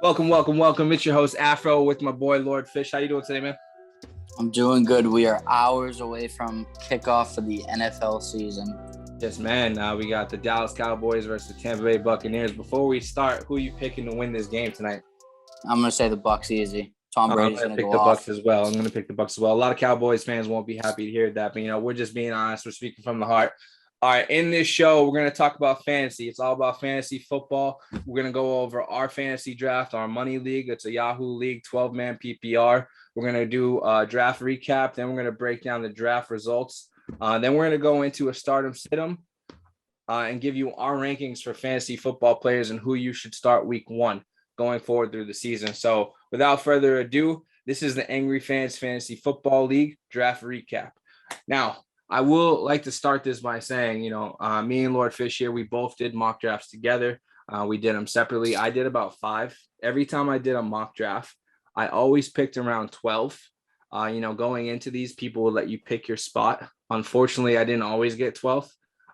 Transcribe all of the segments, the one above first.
Welcome. It's your host Afro with my boy Lord Fish. How you doing today, man? I'm doing good. We are hours away from kickoff for the NFL season. Yes, man. We got the Dallas Cowboys versus the Tampa Bay Buccaneers. Before we start, who are you picking to win this game tonight? I'm going to say the Bucs easy. Tom Brady's going to pick go the off. Bucs as well. I'm going to pick the Bucs as well. A lot of Cowboys fans won't be happy to hear that, but we're just being honest. We're speaking from the heart. All right, in this show, we're going to talk about fantasy. It's all about fantasy football. We're going to go over our fantasy draft, our money league. It's a Yahoo League, 12-man PPR. We're going to do a draft recap. Then we're going to break down the draft results. Then we're going to go into a stardom sit-em and give you our rankings for fantasy football players and who you should start week 1 going forward through the season. So without further ado, this is the Angry Fans Fantasy Football League draft recap. Now, I will like to start this by saying, me and Lord Fish here, we both did mock drafts together. We did them separately. I did about 5. Every time I did a mock draft, I always picked around 12. Going into these, people will let you pick your spot. Unfortunately, I didn't always get 12th.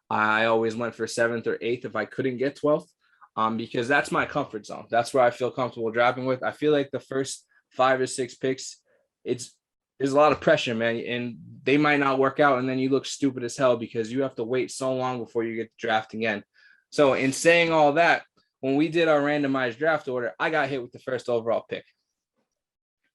I always went for 7th or 8th if I couldn't get 12th, because that's my comfort zone. That's where I feel comfortable drafting with. I feel like the first 5 or 6 picks, there's a lot of pressure, man, and they might not work out, and then you look stupid as hell because you have to wait so long before you get to draft again. So in saying all that, when we did our randomized draft order, I got hit with the first overall pick.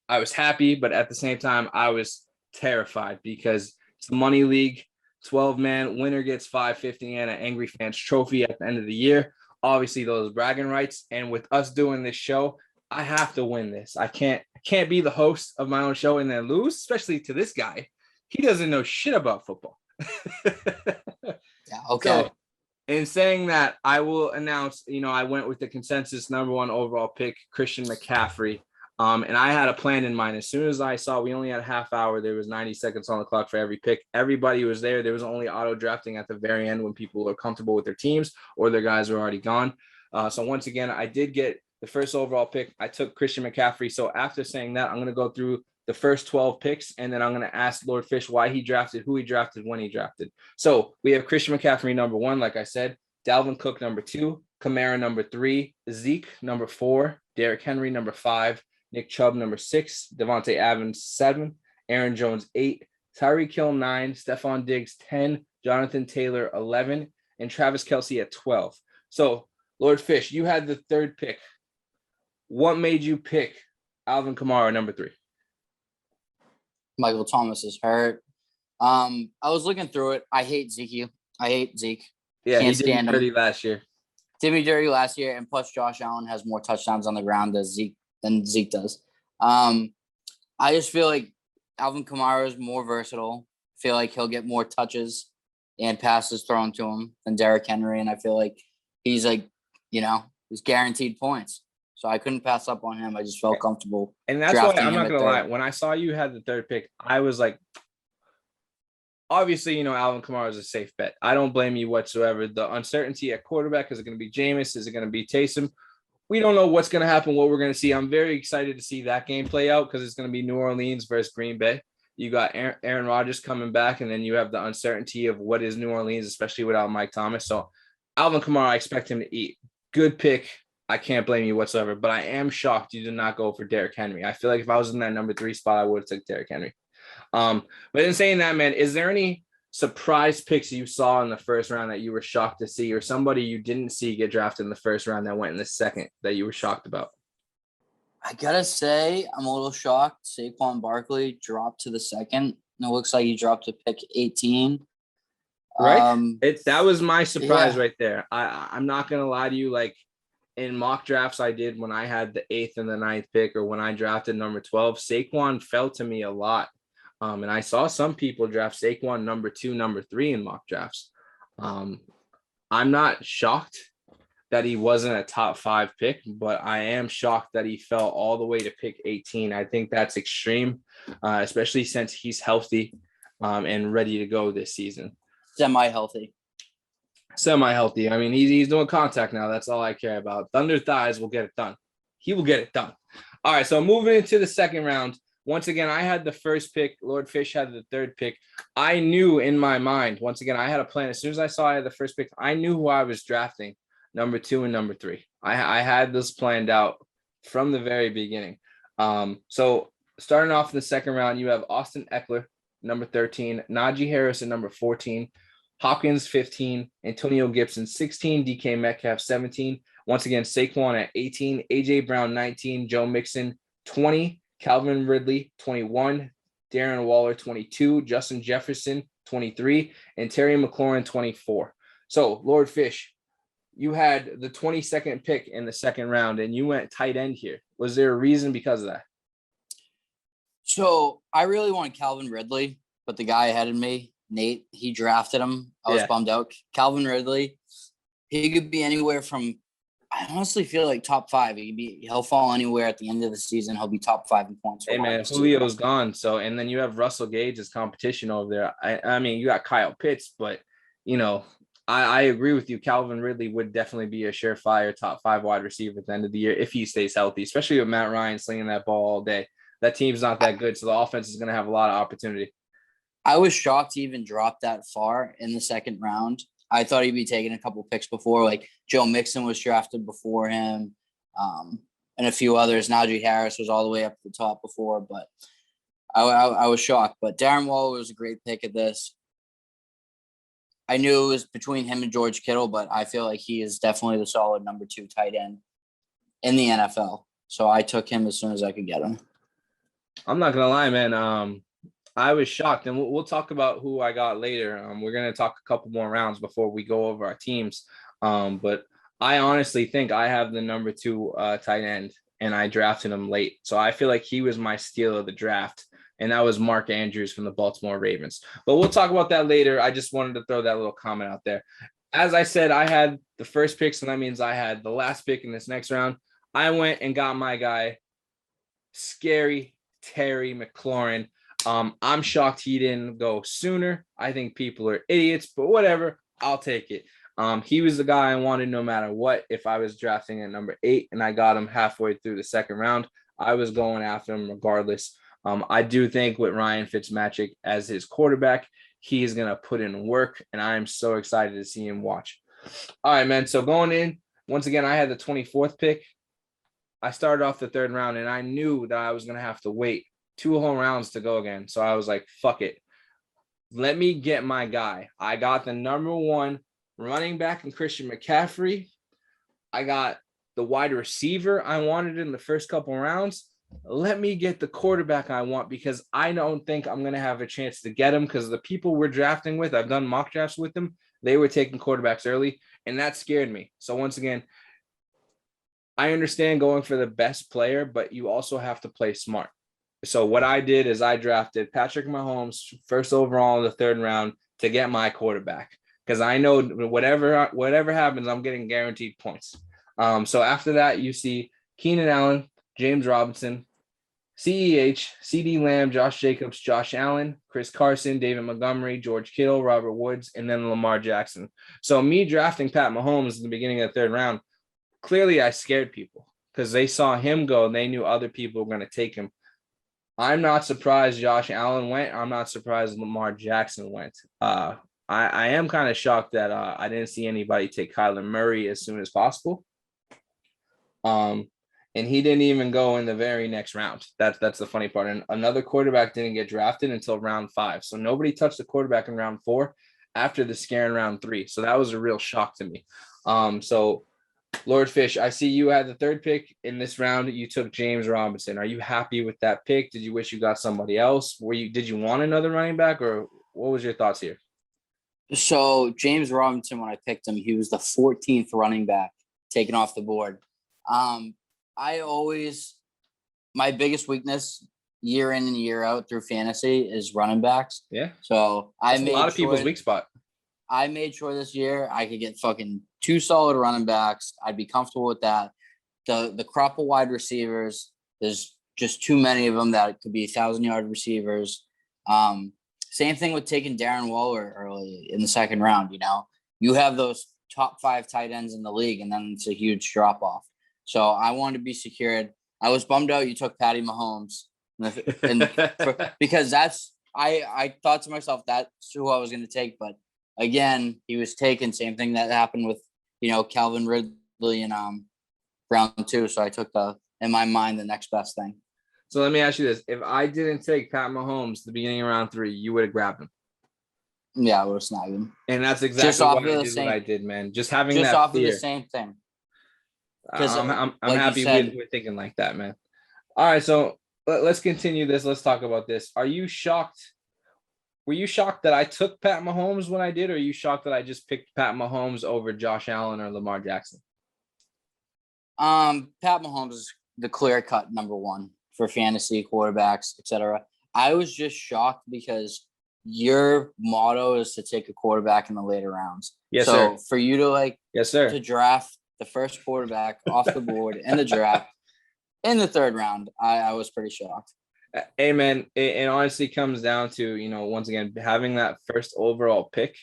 I was happy, but at the same time, I was terrified because it's a money league, 12-man, winner gets $550 and an Angry Fans trophy at the end of the year. Obviously, those bragging rights, and with us doing this show, I have to win this. I can't be the host of my own show and then lose, especially to this guy. He doesn't know shit about football. Yeah, okay. So, in saying that, I will announce, I went with the consensus number 1 overall pick, Christian McCaffrey. And I had a plan in mind. As soon as I saw we only had a half hour, there was 90 seconds on the clock for every pick. Everybody was there. There was only auto drafting at the very end when people are comfortable with their teams or their guys were already gone. So once again, I did get the first overall pick. I took Christian McCaffrey. So after saying that, I'm going to go through the first 12 picks, and then I'm going to ask Lord Fish why he drafted, who he drafted, when he drafted. So we have Christian McCaffrey, number 1, like I said, Dalvin Cook, number 2, Kamara, number 3, Zeke, number 4, Derrick Henry, number 5, Nick Chubb, number 6, Devontae Adams, 7, Aaron Jones, 8, Tyreek Hill, 9, Stephon Diggs, 10, Jonathan Taylor, 11, and Travis Kelce at 12. So, Lord Fish, you had the 3rd pick. What made you pick Alvin Kamara, number 3? Michael Thomas is hurt. I was looking through it. I hate Zeke. Yeah, Can't he stand did me dirty him. last year. Did me dirty last year, and plus Josh Allen has more touchdowns on the ground than Zeke does. I just feel like Alvin Kamara is more versatile. I feel like he'll get more touches and passes thrown to him than Derrick Henry, and I feel like he's he's guaranteed points. So I couldn't pass up on him. I just felt comfortable. And that's why I'm not going to lie. When I saw you had the 3rd pick, I was like, obviously, Alvin Kamara is a safe bet. I don't blame you whatsoever. The uncertainty at quarterback, is it going to be Jameis? Is it going to be Taysom? We don't know what's going to happen, what we're going to see. I'm very excited to see that game play out because it's going to be New Orleans versus Green Bay. You got Aaron Rodgers coming back, and then you have the uncertainty of what is New Orleans, especially without Mike Thomas. So Alvin Kamara, I expect him to eat. Good pick. I can't blame you whatsoever, but I am shocked you did not go for Derrick Henry. I feel like if I was in that number 3 spot, I would have took Derrick Henry. But in saying that, man, is there any surprise picks you saw in the first round that you were shocked to see, or somebody you didn't see get drafted in the first round that went in the second that you were shocked about? I gotta say, I'm a little shocked. Saquon Barkley dropped to the second. And it looks like he dropped to pick 18. Right? That was my surprise right there. I'm not gonna lie to you, like in mock drafts I did when I had the 8th and the 9th pick, or when I drafted number 12, Saquon fell to me a lot. And I saw some people draft Saquon number 2, number 3 in mock drafts. I'm not shocked that he wasn't a top 5 pick, but I am shocked that he fell all the way to pick 18. I think that's extreme, especially since he's healthy and ready to go this season. Semi-healthy. I mean, he's doing contact now. That's all I care about. Thunder thighs will get it done. He will get it done. All right, so moving into the second round, once again, I had the first pick. Lord Fish had the third pick. I knew in my mind, once again, I had a plan. As soon as I saw I had the first pick, I knew who I was drafting, number 2 and number 3. I had this planned out from the very beginning. So starting off in the second round, you have Austin Eckler, number 13, Najee Harris at number 14, Hopkins 15, Antonio Gibson 16, DK Metcalf 17. Once again, Saquon at 18, AJ Brown 19, Joe Mixon 20, Calvin Ridley 21, Darren Waller 22, Justin Jefferson 23, and Terry McLaurin 24. So, Lord Fish, you had the 22nd pick in the second round and you went tight end here. Was there a reason because of that? So I really wanted Calvin Ridley, but the guy ahead of me, Nate, he drafted him. I was bummed out. Calvin Ridley, he could be anywhere from, I honestly feel like top 5. He'll fall anywhere at the end of the season. He'll be top 5 in points. Hey man, Julio's gone. So, and then you have Russell Gage as competition over there. I mean, you got Kyle Pitts, but you know, I agree with you. Calvin Ridley would definitely be a surefire top 5 wide receiver at the end of the year if he stays healthy, especially with Matt Ryan slinging that ball all day. That team's not that good, so the offense is going to have a lot of opportunity. I was shocked he even dropped that far in the second round. I thought he'd be taking a couple picks before, like Joe Mixon was drafted before him, and a few others. Najee Harris was all the way up to the top before, but I was shocked. But Darren Waller was a great pick at this. I knew it was between him and George Kittle, but I feel like he is definitely the solid number 2 tight end in the NFL. So I took him as soon as I could get him. I'm not gonna lie, man. I was shocked, and we'll talk about who I got later. We're gonna talk a couple more rounds before we go over our teams. But I honestly think I have the number 2 tight end, and I drafted him late. So I feel like he was my steal of the draft, and that was Mark Andrews from the Baltimore Ravens. But we'll talk about that later. I just wanted to throw that little comment out there. As I said, I had the first pick, so that means I had the last pick in this next round. I went and got my guy, Scary Terry McLaurin. I'm shocked he didn't go sooner. I think people are idiots, but whatever. I'll take it. He was the guy I wanted no matter what. If I was drafting at number 8 and I got him halfway through the second round, I was going after him regardless. I do think with Ryan Fitzmagic as his quarterback, he's going to put in work, and I'm so excited to see him watch. All right, man. So going in, once again, I had the 24th pick. I started off the third round, and I knew that I was going to have to wait 2 whole rounds to go again. So I was like, fuck it. Let me get my guy. I got the number 1 running back in Christian McCaffrey. I got the wide receiver I wanted in the first couple rounds. Let me get the quarterback I want, because I don't think I'm going to have a chance to get him, because the people we're drafting with, I've done mock drafts with them, they were taking quarterbacks early, and that scared me. So once again, I understand going for the best player, but you also have to play smart. So what I did is I drafted Patrick Mahomes first overall in the third round to get my quarterback, because I know whatever happens, I'm getting guaranteed points. So after that, you see Keenan Allen, James Robinson, CEH, CD Lamb, Josh Jacobs, Josh Allen, Chris Carson, David Montgomery, George Kittle, Robert Woods, and then Lamar Jackson. So me drafting Pat Mahomes in the beginning of the third round, clearly I scared people because they saw him go and they knew other people were going to take him. I'm not surprised Josh Allen went. I'm not surprised Lamar Jackson went. I am kind of shocked that I didn't see anybody take Kyler Murray as soon as possible. And he didn't even go in the very next round. That's the funny part. And another quarterback didn't get drafted until round 5. So nobody touched the quarterback in round 4 after the scare in round 3. So that was a real shock to me. So Lord Fish, I see you had the third pick in this round. You took James Robinson. Are you happy with that pick? Did you wish you got somebody else? Did you want another running back, or what was your thoughts here? So James Robinson, when I picked him, he was the 14th running back taken off the board. My biggest weakness year in and year out through fantasy is running backs. Yeah. So That's a lot of people's weak spot. I made sure this year I could get fucking 2 solid running backs. I'd be comfortable with that. The crop of wide receivers, there's just too many of them that it could be 1,000-yard receivers. Same thing with taking Darren Waller early in the second round. You have those top 5 tight ends in the league, and then it's a huge drop off. So I wanted to be secured. I was bummed out you took Patty Mahomes. Because I thought to myself that's who I was going to take, but again, he was taken. Same thing that happened with Calvin Ridley in round 2. So I took in my mind the next best thing. So let me ask you this: if I didn't take Pat Mahomes at the beginning of round 3, you would have grabbed him. Yeah, I would have snagged him. And that's exactly what I did, man. Just having that off fear. of the same thing. I'm happy we're thinking like that, man. All right, so let's continue this. Let's talk about this. Are you shocked? Were you shocked that I took Pat Mahomes when I did, or are you shocked that I just picked Pat Mahomes over Josh Allen or Lamar Jackson? Pat Mahomes is the clear-cut number 1 for fantasy quarterbacks, etc. I was just shocked because your motto is to take a quarterback in the later rounds. Yes, so sir. For you to yes, sir, to draft the first quarterback off the board in the draft in the 3rd round, I was pretty shocked. Hey, man, it honestly comes down to, once again, having that first overall pick.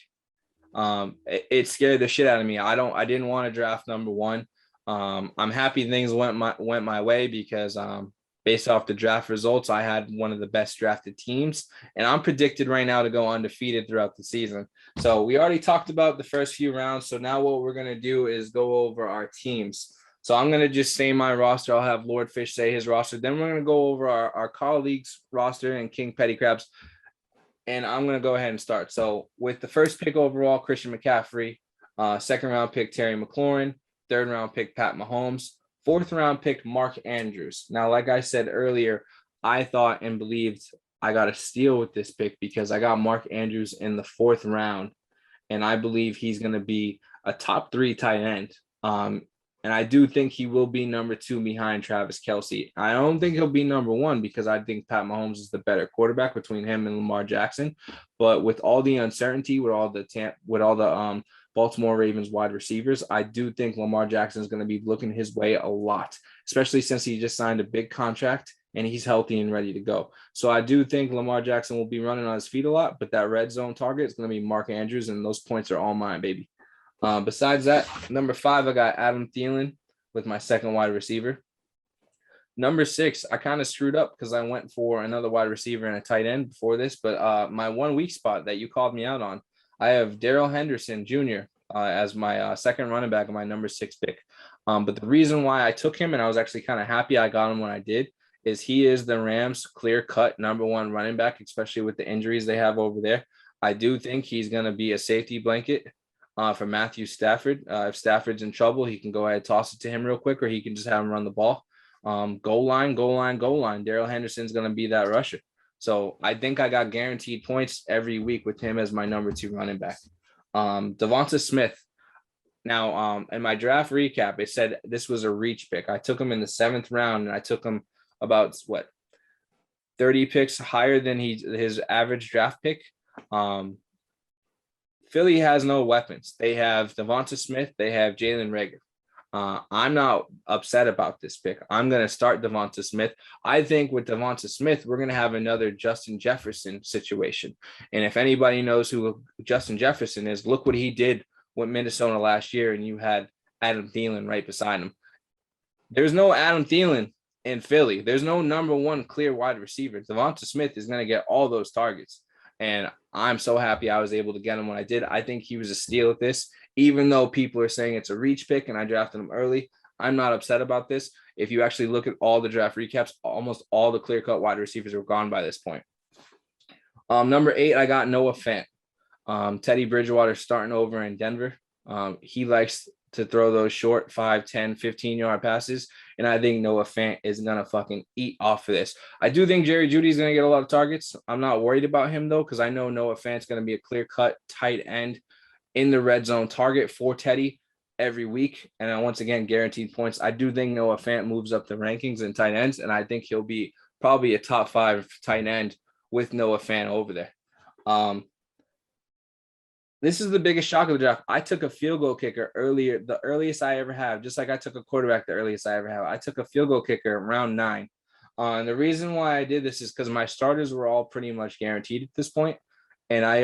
It scared the shit out of me. I didn't want to draft number 1. I'm happy things went my way because based off the draft results, I had one of the best drafted teams, and I'm predicted right now to go undefeated throughout the season. So we already talked about the first few rounds. So now what we're going to do is go over our teams. So I'm going to just say my roster. I'll have Lord Fish say his roster. Then we're going to go over our colleagues' roster and King Petty Crabs. And I'm going to go ahead and start. So with the first pick overall, Christian McCaffrey, 2nd round pick, Terry McLaurin, 3rd round pick, Pat Mahomes, 4th round pick, Mark Andrews. Now, like I said earlier, I thought and believed I got a steal with this pick because I got Mark Andrews in the 4th round, and I believe he's going to be a top 3 tight end. And I do think he will be number 2 behind Travis Kelce. I don't think he'll be number 1 because I think Pat Mahomes is the better quarterback between him and Lamar Jackson. But with all the uncertainty, with all the Baltimore Ravens wide receivers, I do think Lamar Jackson is going to be looking his way a lot, especially since he just signed a big contract and he's healthy and ready to go. So I do think Lamar Jackson will be running on his feet a lot, but that red zone target is going to be Mark Andrews, and those points are all mine, baby. Besides that, number 5, I got Adam Thielen with my 2nd wide receiver. Number 6, I kind of screwed up because I went for another wide receiver and a tight end before this, but my 1 weak spot that you called me out on, I have Darrell Henderson Jr. As my 2nd running back and my number 6 pick. But the reason why I took him, and I was actually kind of happy I got him when I did, is he is the Rams' clear-cut number 1 running back, especially with the injuries they have over there. I do think he's going to be a safety blanket for Matthew Stafford. If Stafford's in trouble, he can go ahead and toss it to him real quick, or he can just have him run the ball. Goal line. Darrell Henderson's going to be that rusher. So I think I got guaranteed points every week with him as my number 2 running back. Devonta Smith. Now, in my draft recap, it said this was a reach pick. I took him in the 7th round, and I took him about 30 picks higher than his average draft pick. Philly has no weapons. They have Devonta Smith. They have Jalen Reagor. I'm not upset about this pick. I'm going to start Devonta Smith. I think with Devonta Smith, we're going to have another Justin Jefferson situation. And if anybody knows who Justin Jefferson is, look what he did with Minnesota last year, and you had Adam Thielen right beside him. There's no Adam Thielen in Philly. There's no number 1 clear wide receiver. Devonta Smith is going to get all those targets. And I'm so happy I was able to get him when I did. I think he was a steal at this, even though people are saying it's a reach pick and I drafted him early. I'm not upset about this. If you actually look at all the draft recaps, almost all the clear-cut wide receivers were gone by this point. Number 8, I got Noah Fant. Teddy Bridgewater starting over in Denver. He likes to throw those short 5, 10, 15-yard passes. And I think Noah Fant is going to fucking eat off of this. I do think Jerry Jeudy is going to get a lot of targets. I'm not worried about him, though, because I know Noah Fant's going to be a clear-cut tight end in the red zone target for Teddy every week. And I, once again, guaranteed points. I do think Noah Fant moves up the rankings in tight ends, and I think he'll be probably a top 5 tight end with Noah Fant over there. This is the biggest shock of the draft. I took a field goal kicker earlier, the earliest I ever have, just like I took a quarterback the earliest I ever have. I took a field goal kicker round 9. And the reason why I did this is because my starters were all pretty much guaranteed at this point. And I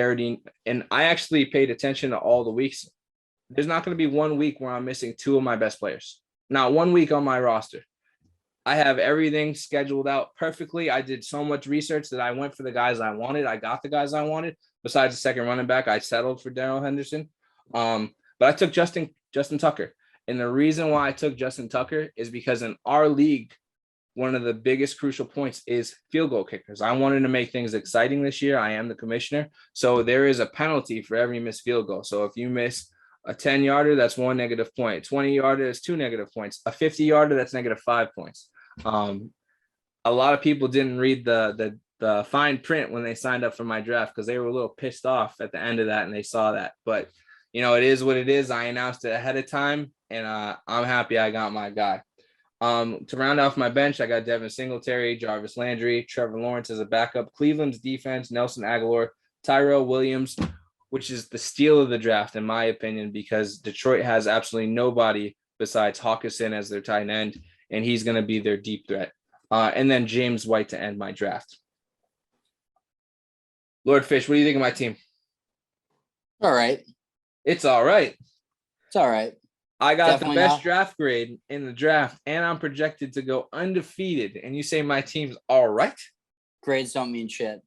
actually paid attention to all the weeks. There's not going to be 1 week where I'm missing 2 of my best players. Not 1 week on my roster. I have everything scheduled out perfectly. I did so much research that I went for the guys I wanted. I got the guys I wanted. Besides the second running back, I settled for Darrell Henderson. But I took Justin Tucker. And the reason why I took Justin Tucker is because in our league, one of the biggest crucial points is field goal kickers. I wanted to make things exciting this year. I am the commissioner. So there is a penalty for every missed field goal. So if you miss a 10-yarder, that's 1 negative point. 20-yarder is 2 negative points. A 50-yarder, that's -5 points. A lot of people didn't read the fine print when they signed up for my draft because they were a little pissed off at the end of that and they saw that. But it is what it is. I announced it ahead of time, and I'm happy I got my guy. To round off my bench, I got Devin Singletary, Jarvis Landry, Trevor Lawrence as a backup. Cleveland's defense, Nelson Aguilar, Tyrell Williams, which is the steal of the draft, in my opinion, because Detroit has absolutely nobody besides Hawkinson as their tight end, and he's going to be their deep threat. And then James White to end my draft. Lord Fish, what do you think of my team? All right. It's all right. It's all right. I got Definitely the best draft grade in the draft, and I'm projected to go undefeated. And you say my team's all right? Grades don't mean shit.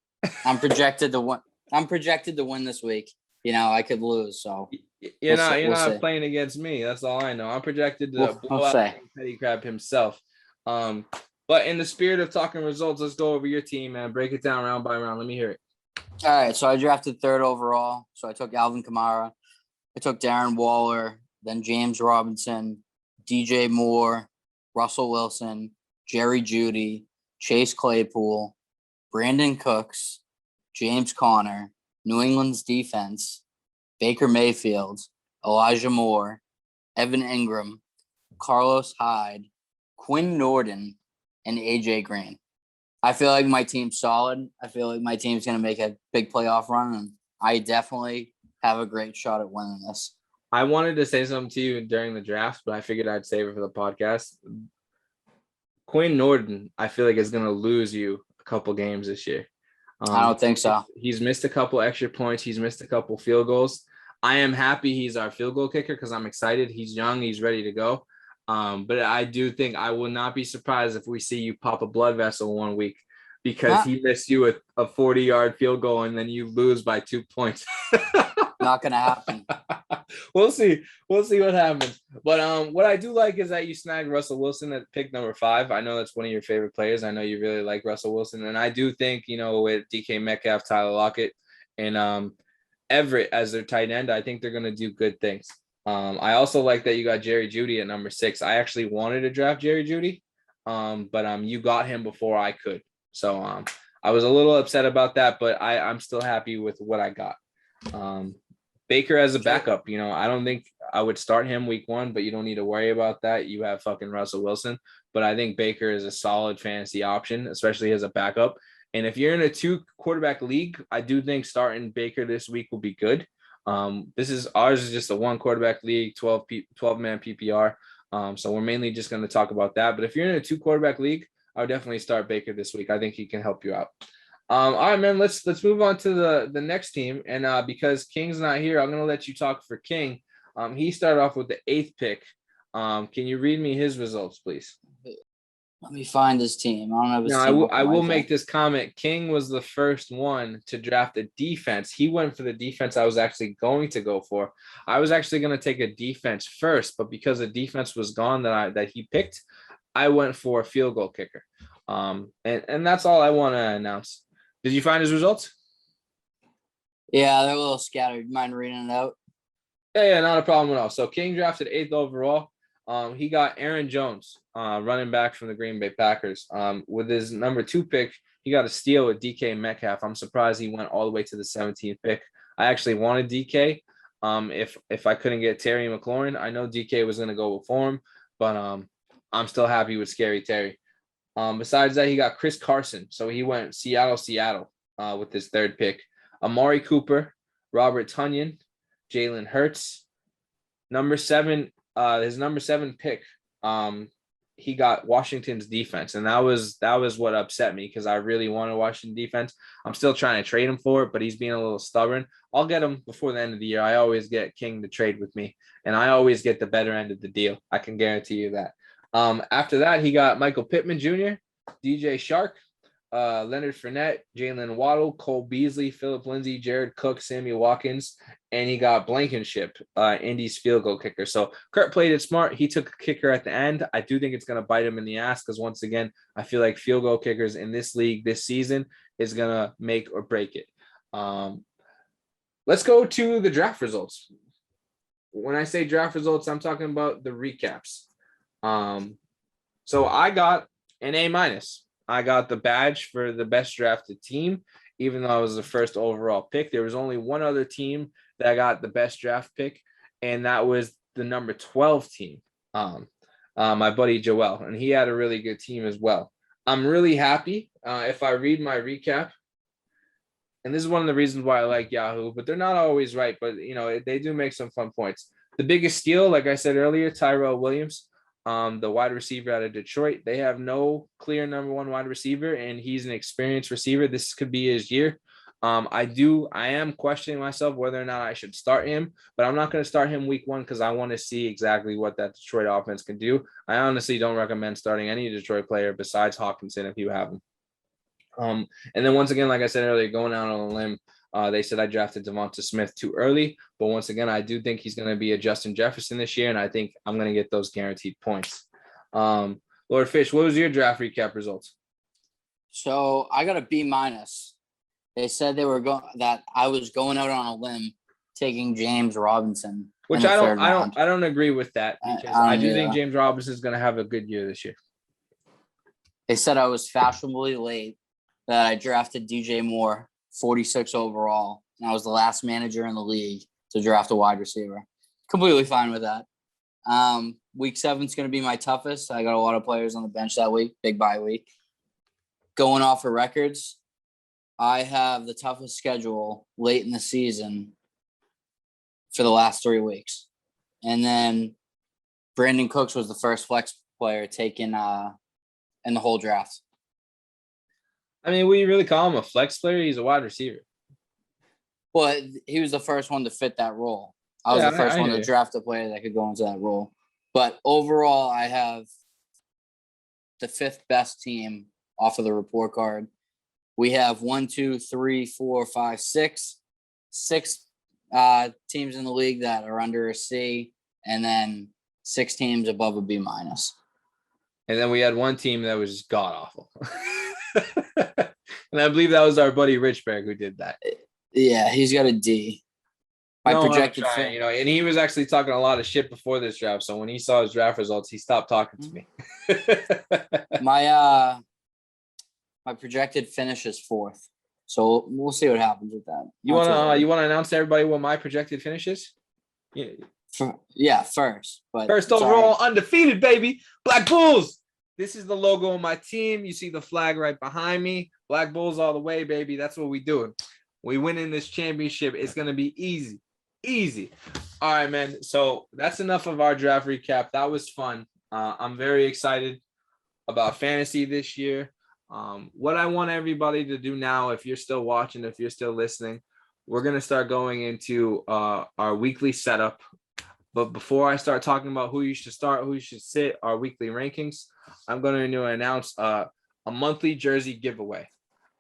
I'm projected to win. I'm projected to win this week. I could lose. So you're not playing against me. That's all I know. I'm projected to blow out Petty Crab himself. But in the spirit of talking results, let's go over your team and break it down round by round. Let me hear it. All right. So I drafted 3rd overall. So I took Alvin Kamara. I took Darren Waller. Then James Robinson, DJ Moore, Russell Wilson, Jerry Jeudy, Chase Claypool, Brandon Cooks, James Conner, New England's defense, Baker Mayfield, Elijah Moore, Evan Ingram, Carlos Hyde, Quinn Nordin, and AJ Green. I feel like my team's solid. I feel like my team's going to make a big playoff run, and I definitely have a great shot at winning this. I wanted to say something to you during the draft, but I figured I'd save it for the podcast. Quinn Nordin, I feel like, is going to lose you a couple games this year. I don't think so. He's missed a couple extra points. He's missed a couple field goals. I am happy he's our field goal kicker because I'm excited. He's young. He's ready to go. But I do think I will not be surprised if we see you pop a blood vessel one week because he missed you with a 40-yard field goal and then you lose by 2 points. Not going to happen. We'll see what happens. But what I do like is that you snagged Russell Wilson at pick number 5. I know that's one of your favorite players. I know you really like Russell Wilson. And I do think, with DK Metcalf, Tyler Lockett, and Everett as their tight end, I think they're going to do good things. I also like that you got Jerry Jeudy at number 6. I actually wanted to draft Jerry Jeudy, but you got him before I could. So I was a little upset about that, but I'm still happy with what I got. Baker as a backup, I don't think I would start him week 1, but you don't need to worry about that. You have fucking Russell Wilson, but I think Baker is a solid fantasy option, especially as a backup. And if you're in a 2-quarterback league, I do think starting Baker this week will be good. Ours is just a 1-quarterback league, 12-man PPR. So we're mainly just going to talk about that. But if you're in a 2-quarterback league, I would definitely start Baker this week. I think he can help you out. All right, man, let's move on to the next team. And because King's not here, I'm going to let you talk for King. He started off with the 8th pick. Can you read me his results, please? Let me find his team. I don't know. I will make this comment. King was the first one to draft a defense. He went for the defense I was actually going to go for. I was actually going to take a defense first, but because the defense was gone that he picked, I went for a field goal kicker. And that's all I want to announce. Did you find his results? Yeah, they're a little scattered. Mind reading it out? Yeah, not a problem at all. So King drafted 8th overall. He got Aaron Jones, running back from the Green Bay Packers. With his number 2 pick, he got a steal with DK Metcalf. I'm surprised he went all the way to the 17th pick. I actually wanted DK. If I couldn't get Terry McLaurin, I know DK was going to go before him, but I'm still happy with Scary Terry. Besides that, he got Chris Carson. So he went Seattle with his 3rd pick. Amari Cooper, Robert Tonyan, Jalen Hurts. His number 7 pick, he got Washington's defense. And that was what upset me because I really wanted Washington defense. I'm still trying to trade him for it, but he's being a little stubborn. I'll get him before the end of the year. I always get King to trade with me, and I always get the better end of the deal. I can guarantee you that. After that, he got Michael Pittman Jr., DJ Shark, Leonard Fournette, Jalen Waddle, Cole Beasley, Philip Lindsay, Jared Cook, Sammy Watkins, and he got Blankenship, Indy's field goal kicker. So Kurt played it smart. He took a kicker at the end. I do think it's going to bite him in the ass because once again, I feel like field goal kickers in this league this season is going to make or break it. Let's go to the draft results. When I say draft results, I'm talking about the recaps. So I got an A-. I got the badge for the best drafted team, even though I was the first overall pick. There was only one other team that got the best draft pick, and that was the number 12 team, my buddy Joel, and he had a really good team as well. I'm really happy if I read my recap, and this is one of the reasons why I like Yahoo, but they're not always right, but they do make some fun points. The biggest steal, like I said earlier, Tyrell Williams, the wide receiver out of Detroit. They have no clear number one wide receiver, and he's an experienced receiver. This could be his year. I am questioning myself whether or not I should start him, but I'm not going to start him week one because I want to see exactly what that Detroit offense can do. I honestly don't recommend starting any Detroit player besides Hawkinson if you have him. And then once again, like I said earlier, going out on a limb, they said I drafted Devonta Smith too early, but once again, I do think he's going to be a Justin Jefferson this year, and I think I'm going to get those guaranteed points. Lord Fish, what was your draft recap results? So I got a B-. They said that I was going out on a limb taking James Robinson, which I don't agree with that because I do think James Robinson is going to have a good year this year. They said I was fashionably late, that I drafted DJ Moore, 46 overall, and I was the last manager in the league to draft a wide receiver. Completely fine with that. Week 7 is going to be my toughest. I got a lot of players on the bench that week, big bye week. Going off of records, I have the toughest schedule late in the season for the last 3 weeks. And then Brandon Cooks was the first flex player taken in the whole draft. I mean, we really call him a flex player? He's a wide receiver. Well, he was the first one to fit that role. I was the first one to draft a player that could go into that role. But overall, I have the 5th best team off of the report card. We have 1, 2, 3, 4, 5, 6 teams in the league that are under a C, and then 6 teams above a B-. And then we had one team that was god awful. And I believe that was our buddy Richberg who did that. Yeah, he's got a D. Projected and he was actually talking a lot of shit before this draft. So when he saw his draft results, he stopped talking to me. My projected finish is 4th. So we'll see what happens with that. You wanna announce to everybody what my projected finish is? Yeah, first. But first overall, undefeated, baby. Black Bulls. This is the logo of my team. You see the flag right behind me. Black Bulls all the way, baby. That's what we doing. We win in this championship. It's going to be easy. Easy. All right, man. So that's enough of our draft recap. That was fun. I'm very excited about fantasy this year. What I want everybody to do now, if you're still watching, if you're still listening, we're going to start going into our weekly setup. But before I start talking about who you should start, who you should sit, our weekly rankings, I'm going to announce a monthly jersey giveaway.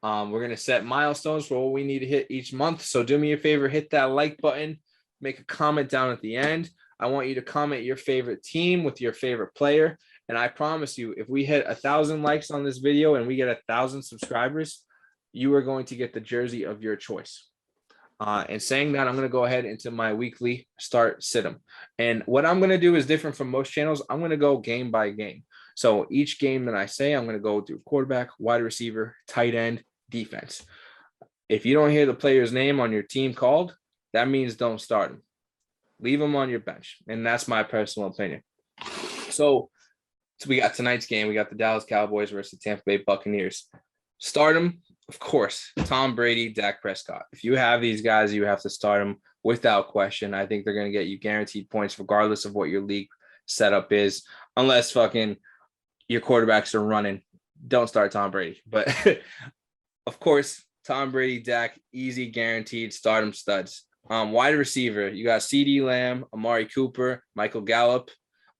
We're going to set milestones for what we need to hit each month. So do me a favor, hit that like button, make a comment down at the end. I want you to comment your favorite team with your favorite player. And I promise you, if we hit 1,000 likes on this video and we get 1,000 subscribers, you are going to get the jersey of your choice. And saying that, I'm going to go ahead into my weekly start sit-em. And what I'm going to do is different from most channels. I'm going to go game by game. So each game that I say, I'm going to go through quarterback, wide receiver, tight end, defense. If you don't hear the player's name on your team called, that means don't start him. Leave him on your bench. And that's my personal opinion. So we got tonight's game. We got the Dallas Cowboys versus the Tampa Bay Buccaneers. Start him. Of course, Tom Brady, Dak Prescott. If you have these guys, you have to start them without question. I think they're going to get you guaranteed points regardless of what your league setup is, unless fucking your quarterbacks are running. Don't start Tom Brady. But, of course, Tom Brady, Dak, easy, guaranteed, start them studs. Wide receiver, you got CeeDee Lamb, Amari Cooper, Michael Gallup.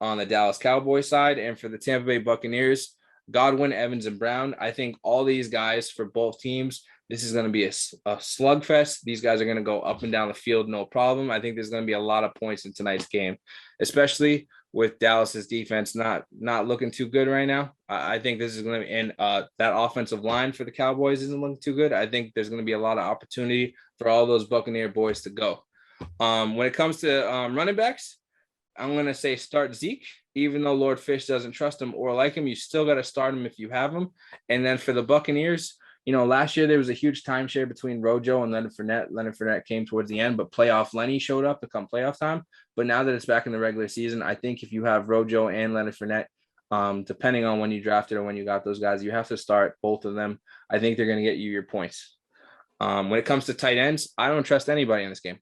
on the Dallas Cowboys side. And for the Tampa Bay Buccaneers, Godwin, Evans, and Brown. I think all these guys for both teams, this is going to be a slugfest. These guys are going to go up and down the field, no problem. I think there's going to be a lot of points in tonight's game, especially with Dallas's defense not looking too good right now. I think this is going to be, and that offensive line for the Cowboys isn't looking too good. I think there's going to be a lot of opportunity for all those Buccaneer boys to go. When it comes to running backs, I'm going to say start Zeke. Even though Lord Fish doesn't trust him or like him, you still got to start him if you have him. And then for the Buccaneers, last year there was a huge timeshare between Rojo and Leonard Fournette. Leonard Fournette came towards the end, but playoff Lenny showed up to come playoff time. But now that it's back in the regular season, I think if you have Rojo and Leonard Fournette, depending on when you drafted or when you got those guys, you have to start both of them. I think they're going to get you your points. When it comes to tight ends, I don't trust anybody in this game.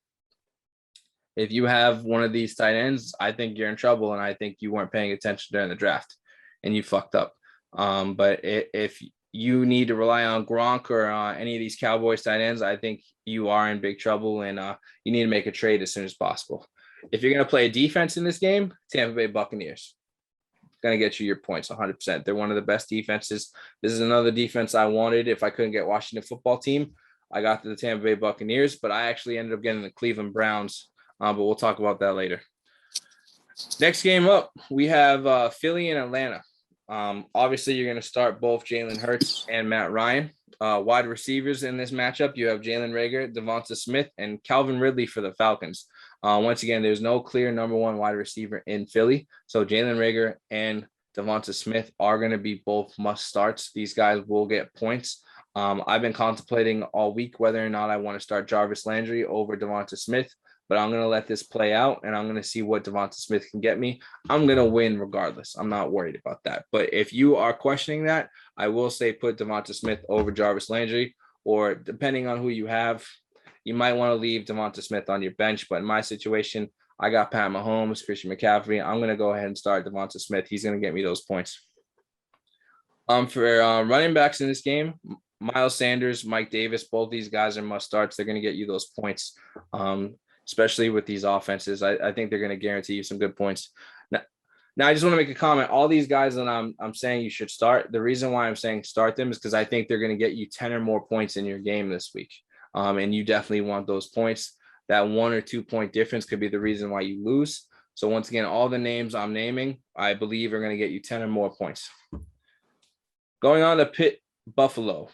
If you have one of these tight ends, I think you're in trouble, and I think you weren't paying attention during the draft, and you fucked up. But if you need to rely on Gronk or any of these Cowboys tight ends, I think you are in big trouble, and you need to make a trade as soon as possible. If you're going to play a defense in this game, Tampa Bay Buccaneers going to get you your points 100%. They're one of the best defenses. This is another defense I wanted. If I couldn't get Washington football team, I got to the Tampa Bay Buccaneers, but I actually ended up getting the Cleveland Browns. But we'll talk about that later. Next game up, we have Philly and Atlanta. Obviously, you're going to start both Jalen Hurts and Matt Ryan. Wide receivers in this matchup, you have Jalen Reagor, Devonta Smith, and Calvin Ridley for the Falcons. Once again, there's no clear number one wide receiver in Philly. So Jalen Reagor and Devonta Smith are going to be both must starts. These guys will get points. I've been contemplating all week whether or not I want to start Jarvis Landry over Devonta Smith. But I'm going to let this play out, and I'm going to see what Devonta Smith can get me. I'm going to win regardless. I'm not worried about that. But if you are questioning that, I will say put Devonta Smith over Jarvis Landry, or depending on who you have, you might want to leave Devonta Smith on your bench. But in my situation, I got Pat Mahomes, Christian McCaffrey. I'm going to go ahead and start Devonta Smith. He's going to get me those points. For running backs in this game, Miles Sanders, Mike Davis, both these guys are must starts. They're going to get you those points. Especially with these offenses. I think they're going to guarantee you some good points. Now, I just want to make a comment. All these guys that I'm saying you should start, the reason why I'm saying start them is because I think they're going to get you 10 or more points in your game this week. And you definitely want those points. That 1 or 2 point difference could be the reason why you lose. So once again, all the names I'm naming, I believe are going to get you 10 or more points. Going on to Pitt, Buffalo,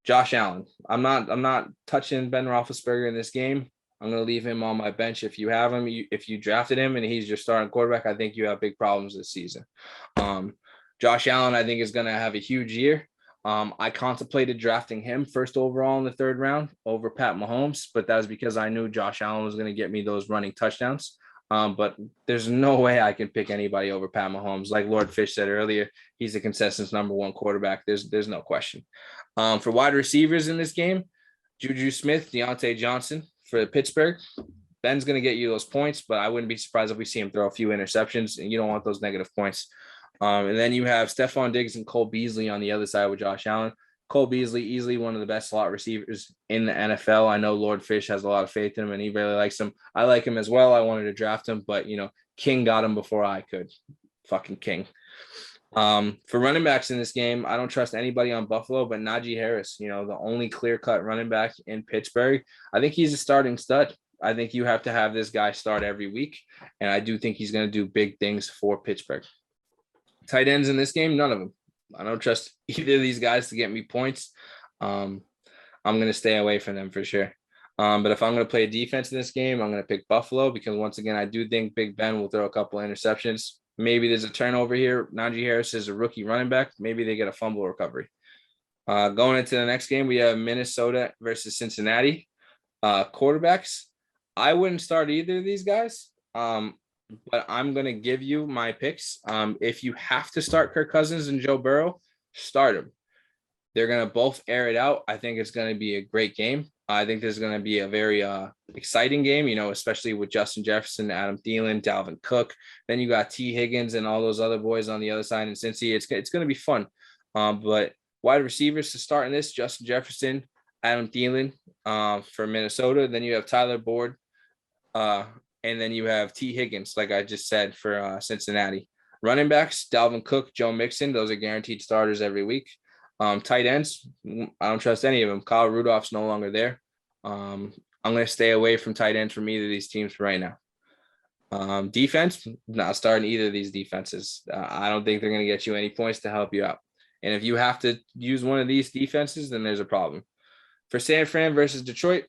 Josh Allen. I'm not touching Ben Roethlisberger in this game. I'm going to leave him on my bench. If you have him, if you drafted him and he's your starting quarterback, I think you have big problems this season. Josh Allen, I think, is going to have a huge year. I contemplated drafting him first overall in the 3rd round over Pat Mahomes, but that was because I knew Josh Allen was going to get me those running touchdowns. But there's no way I can pick anybody over Pat Mahomes. Like Lord Fish said earlier, he's a consensus number 1 quarterback. There's no question. For wide receivers in this game, Juju Smith, Deontay Johnson for Pittsburgh. Ben's going to get you those points, but I wouldn't be surprised if we see him throw a few interceptions, and you don't want those negative points. And then you have Stephon Diggs and Cole Beasley on the other side with Josh Allen. Cole Beasley, easily one of the best slot receivers in the NFL. I know Lord Fish has a lot of faith in him, and he really likes him. I like him as well. I wanted to draft him, but, King got him before I could. Fucking King. For running backs in this game, I don't trust anybody on Buffalo but Najee Harris, the only clear-cut running back in Pittsburgh. I think he's a starting stud. I think you have to have this guy start every week, and I do think he's going to do big things for Pittsburgh. Tight ends in this game, none of them. I don't trust either of these guys to get me points. I'm going to stay away from them for sure. But if I'm going to play a defense in this game, I'm going to pick Buffalo because, once again, I do think Big Ben will throw a couple of interceptions. Maybe there's a turnover here. Najee Harris is a rookie running back. Maybe they get a fumble recovery. Going into the next game, we have Minnesota versus Cincinnati. Quarterbacks, I wouldn't start either of these guys, but I'm going to give you my picks. If you have to start Kirk Cousins and Joe Burrow, start them. They're going to both air it out. I think it's going to be a great game. I think there's going to be a very exciting game, especially with Justin Jefferson, Adam Thielen, Dalvin Cook. Then you got T. Higgins and all those other boys on the other side. And Cincy, it's going to be fun. But wide receivers to start in this, Justin Jefferson, Adam Thielen for Minnesota. Then you have Tyler Boyd And then you have T. Higgins, like I just said, for Cincinnati. Running backs, Dalvin Cook, Joe Mixon. Those are guaranteed starters every week. Tight ends, I don't trust any of them. Kyle Rudolph's no longer there. I'm going to stay away from tight ends from either of these teams right now. Defense, not starting either of these defenses. I don't think they're going to get you any points to help you out. And if you have to use one of these defenses, then there's a problem. For San Fran versus Detroit,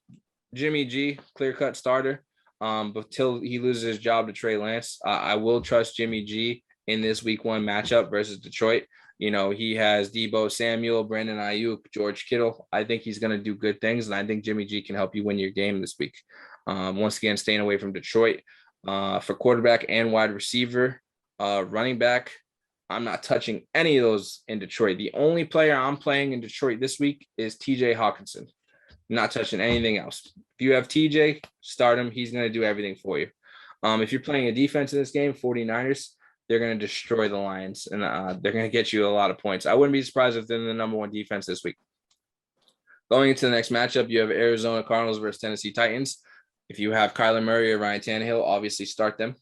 Jimmy G, clear-cut starter. But till he loses his job to Trey Lance, I will trust Jimmy G in this week 1 matchup versus Detroit. You know, he has Deebo Samuel, Brandon Ayuk, George Kittle. I think he's going to do good things, and I think Jimmy G can help you win your game this week. Once again, staying away from Detroit. For quarterback and wide receiver, running back, I'm not touching any of those in Detroit. The only player I'm playing in Detroit this week is TJ Hawkinson. Not touching anything else. If you have TJ, start him. He's going to do everything for you. If you're playing a defense in this game, 49ers, they're going to destroy the Lions, and they're going to get you a lot of points. I wouldn't be surprised if they're the number 1 defense this week. Going into the next matchup, you have Arizona Cardinals versus Tennessee Titans. If you have Kyler Murray or Ryan Tannehill, obviously start them.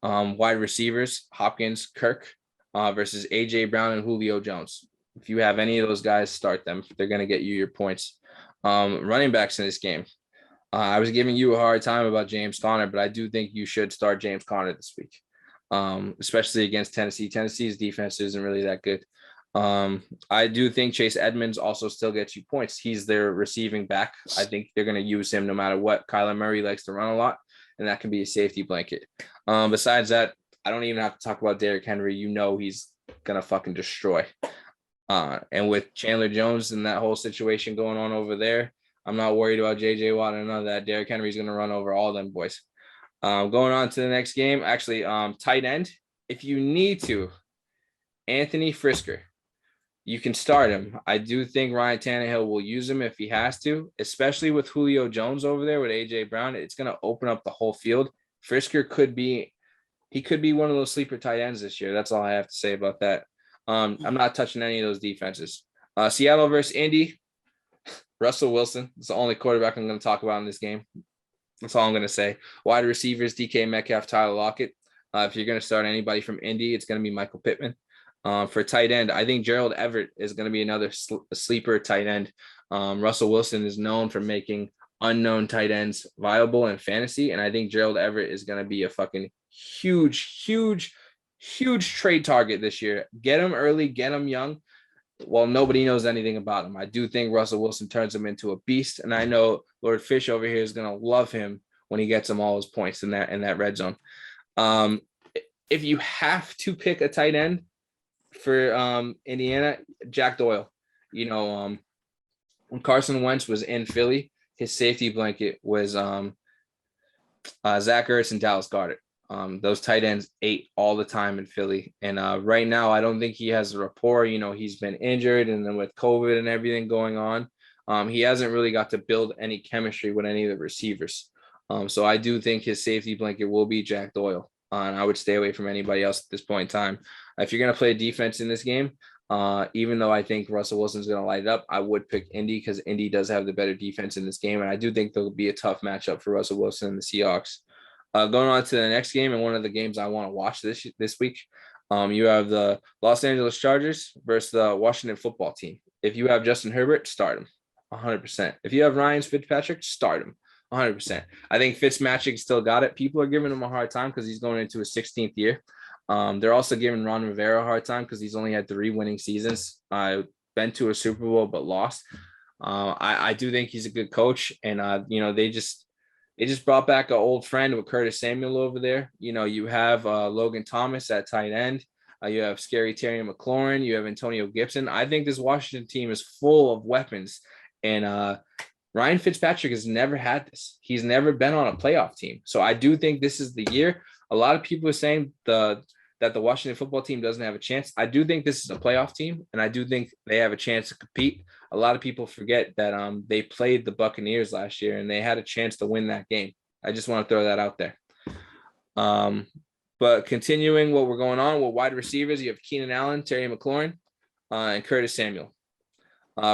Wide receivers, Hopkins, Kirk versus A.J. Brown and Julio Jones. If you have any of those guys, start them. They're going to get you your points. Running backs in this game. I was giving you a hard time about James Conner, but I do think you should start James Conner this week, especially against Tennessee. Tennessee's defense isn't really that good. I do think Chase Edmonds also still gets you points. He's their receiving back. I think they're going to use him no matter what. Kyler Murray likes to run a lot, and that can be a safety blanket. Besides that, I don't even have to talk about Derrick Henry. You know he's going to fucking destroy. And with Chandler Jones and that whole situation going on over there, I'm not worried about J.J. Watt and none of that. Derrick Henry's going to run over all them boys. Going on to the next game, actually, tight end. If you need to, Anthony Frisker. You can start him. I do think Ryan Tannehill will use him if he has to, especially with Julio Jones over there with A.J. Brown. It's going to open up the whole field. Frisker could be one of those sleeper tight ends this year. That's all I have to say about that. I'm not touching any of those defenses. Seattle versus Indy. Russell Wilson is the only quarterback I'm going to talk about in this game. That's all I'm going to say. Wide receivers, DK Metcalf, Tyler Lockett. If you're going to start anybody from Indy, it's going to be Michael Pittman. For tight end, I think Gerald Everett is going to be another sleeper tight end. Russell Wilson is known for making unknown tight ends viable in fantasy, and I think Gerald Everett is going to be a fucking huge trade target this year. Get him early, get him young. Well, nobody knows anything about him. I do think Russell Wilson turns him into a beast, and I know Lord Fish over here is going to love him when he gets him all his points in that red zone. If you have to pick a tight end for Indiana, Jack Doyle. You know, when Carson Wentz was in Philly, his safety blanket was Zach Ertz and Dallas Goedert. Those tight ends ate all the time in Philly. And right now, I don't think he has a rapport. You know, he's been injured, and then with COVID and everything going on, he hasn't really got to build any chemistry with any of the receivers. So I do think his safety blanket will be Jack Doyle. And I would stay away from anybody else at this point in time. If you're going to play defense in this game, even though I think Russell Wilson's going to light it up, I would pick Indy because Indy does have the better defense in this game. And I do think there'll be a tough matchup for Russell Wilson and the Seahawks. Going on to the next game, and one of the games I want to watch this week, you have the Los Angeles Chargers versus the Washington football team. If you have Justin Herbert, start him 100%. If you have Ryan Fitzpatrick, start him 100%. I think Fitzmagic still got it. People are giving him a hard time because he's going into his 16th year. They're also giving Ron Rivera a hard time because he's only had 3 winning seasons. Been to a Super Bowl but lost. I do think he's a good coach, and they just brought back an old friend with Curtis Samuel over there. You know, you have Logan Thomas at tight end. You have Scary Terry McLaurin. You have Antonio Gibson. I think this Washington team is full of weapons, and Ryan Fitzpatrick has never had this. He's never been on a playoff team. So I do think this is the year. A lot of people are saying that the Washington football team doesn't have a chance. I do think this is a playoff team, and I do think they have a chance to compete. A lot of people forget that they played the Buccaneers last year, and they had a chance to win that game. I just want to throw that out there. But continuing what we're going on with wide receivers, you have Keenan Allen, Terry McLaurin, and Curtis Samuel.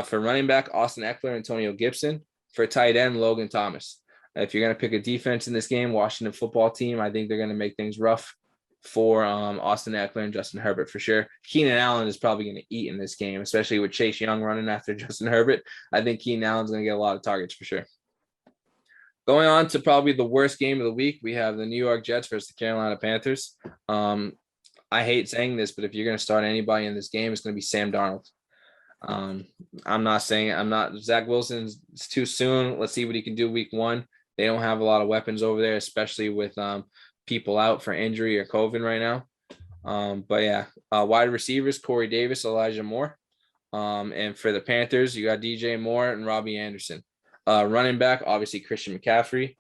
For running back, Austin Eckler, Antonio Gibson. For tight end, Logan Thomas. If you're going to pick a defense in this game, Washington football team, I think they're going to make things rough for Austin Eckler and Justin Herbert for sure. Keenan Allen is probably going to eat in this game, especially with Chase Young running after Justin Herbert. I think Keenan Allen's going to get a lot of targets for sure. Going on to probably the worst game of the week, we have the New York Jets versus the Carolina Panthers. I hate saying this, but if you're going to start anybody in this game, it's going to be Sam Darnold. I'm not Zach Wilson. It's too soon. Let's see what he can do week 1. They don't have a lot of weapons over there, especially with people out for injury or COVID right now. But yeah, wide receivers, Corey Davis, Elijah Moore. And for the Panthers, you got DJ Moore and Robbie Anderson. Running back, obviously Christian McCaffrey.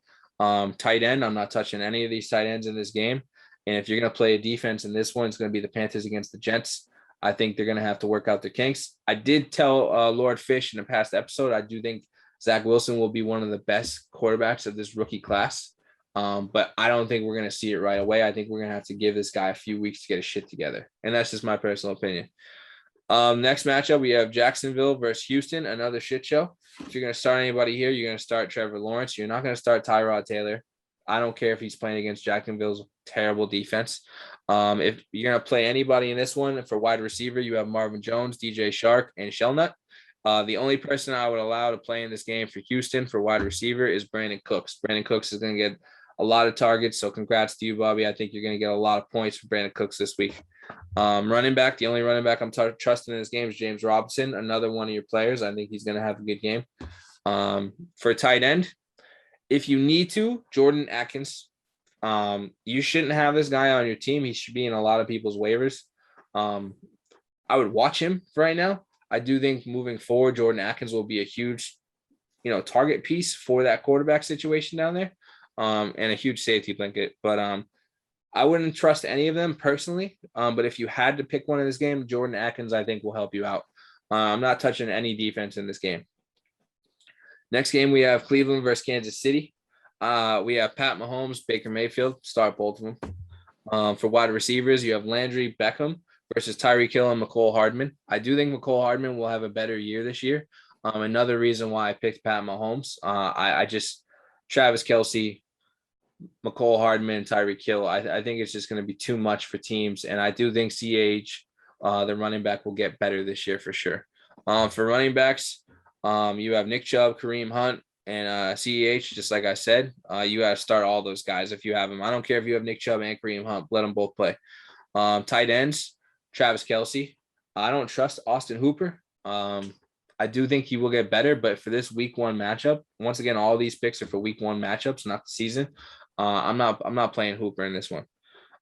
Tight end, I'm not touching any of these tight ends in this game. And if you're going to play a defense in this one, it's going to be the Panthers against the Jets. I think they're going to have to work out their kinks. I did tell Lord Fish in a past episode, I do think Zach Wilson will be one of the best quarterbacks of this rookie class. But I don't think we're going to see it right away. I think we're going to have to give this guy a few weeks to get his shit together. And that's just my personal opinion. Next matchup, we have Jacksonville versus Houston, another shit show. If you're going to start anybody here, you're going to start Trevor Lawrence. You're not going to start Tyrod Taylor. I don't care if he's playing against Jacksonville's terrible defense. If you're going to play anybody in this one, for wide receiver, you have Marvin Jones, DJ Shark, and Shellnut. The only person I would allow to play in this game for Houston for wide receiver is Brandon Cooks. Brandon Cooks is going to get a lot of targets, so congrats to you, Bobby. I think you're going to get a lot of points for Brandon Cooks this week. Running back, the only running back I'm trusting in this game is James Robinson, another one of your players. I think he's going to have a good game. For tight end, if you need to, Jordan Atkins. You shouldn't have this guy on your team. He should be in a lot of people's waivers. I would watch him for right now. I do think moving forward, Jordan Atkins will be a huge, target piece for that quarterback situation down there, and a huge safety blanket. But I wouldn't trust any of them personally. But if you had to pick one in this game, Jordan Atkins, I think, will help you out. I'm not touching any defense in this game. Next game, we have Cleveland versus Kansas City. We have Pat Mahomes, Baker Mayfield. Start both of them. For wide receivers, you have Landry Beckham versus Tyreek Hill and McCole Hardman. I do think McCole Hardman will have a better year this year. Another reason why I picked Pat Mahomes. I just Travis Kelce, McCole Hardman, Tyreek Hill. I think it's just going to be too much for teams, and I do think CH, the running back, will get better this year for sure. For running backs, you have Nick Chubb, Kareem Hunt, and CEH. Just like I said, you got to start all those guys if you have them. I don't care if you have Nick Chubb and Kareem Hunt. Let them both play. Tight ends, Travis Kelce. I don't trust Austin Hooper. I do think he will get better, but for this week 1 matchup, once again, all these picks are for week 1 matchups, not the season. I'm not playing Hooper in this one.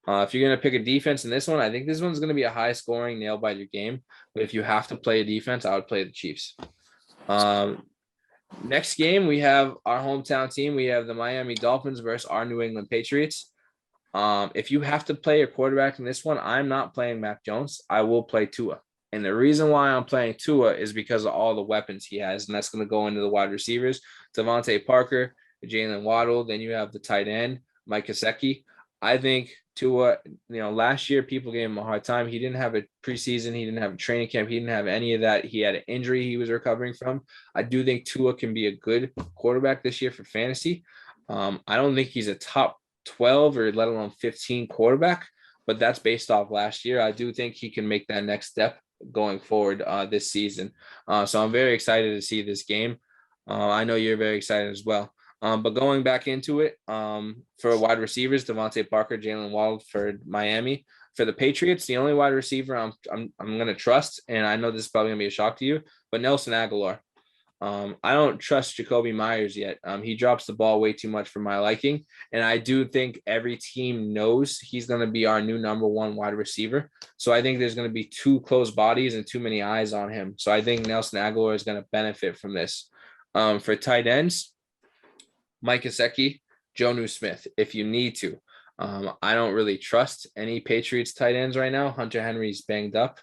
If you're going to pick a defense in this one, I think this one's going to be a high scoring nail biter game. But if you have to play a defense, I would play the Chiefs. Next game, we have our hometown team. We have the Miami Dolphins versus our New England Patriots. If you have to play a quarterback in this one, I'm not playing Mac Jones. I will play Tua. And the reason why I'm playing Tua is because of all the weapons he has. And that's going to go into the wide receivers, Devontae Parker, Jalen Waddle. Then you have the tight end, Mike Gesicki. I think Tua, last year people gave him a hard time. He didn't have a preseason. He didn't have a training camp. He didn't have any of that. He had an injury he was recovering from. I do think Tua can be a good quarterback this year for fantasy. I don't think he's a top 12 or let alone 15 quarterback, but that's based off last year. I do think he can make that next step going forward this season. So I'm very excited to see this game. I know you're very excited as well. But going back into it, for wide receivers, Devontae Parker, Jalen Waddle for Miami. For the Patriots, the only wide receiver I'm going to trust, and I know this is probably going to be a shock to you, but Nelson Aguilar. I don't trust Jacoby Myers yet. He drops the ball way too much for my liking, and I do think every team knows he's going to be our new number 1 wide receiver. So I think there's going to be too close bodies and too many eyes on him. So I think Nelson Aguilar is going to benefit from this. For tight ends, Mike Gesicki, Jonnu Smith, if you need to. I don't really trust any Patriots tight ends right now. Hunter Henry's banged up.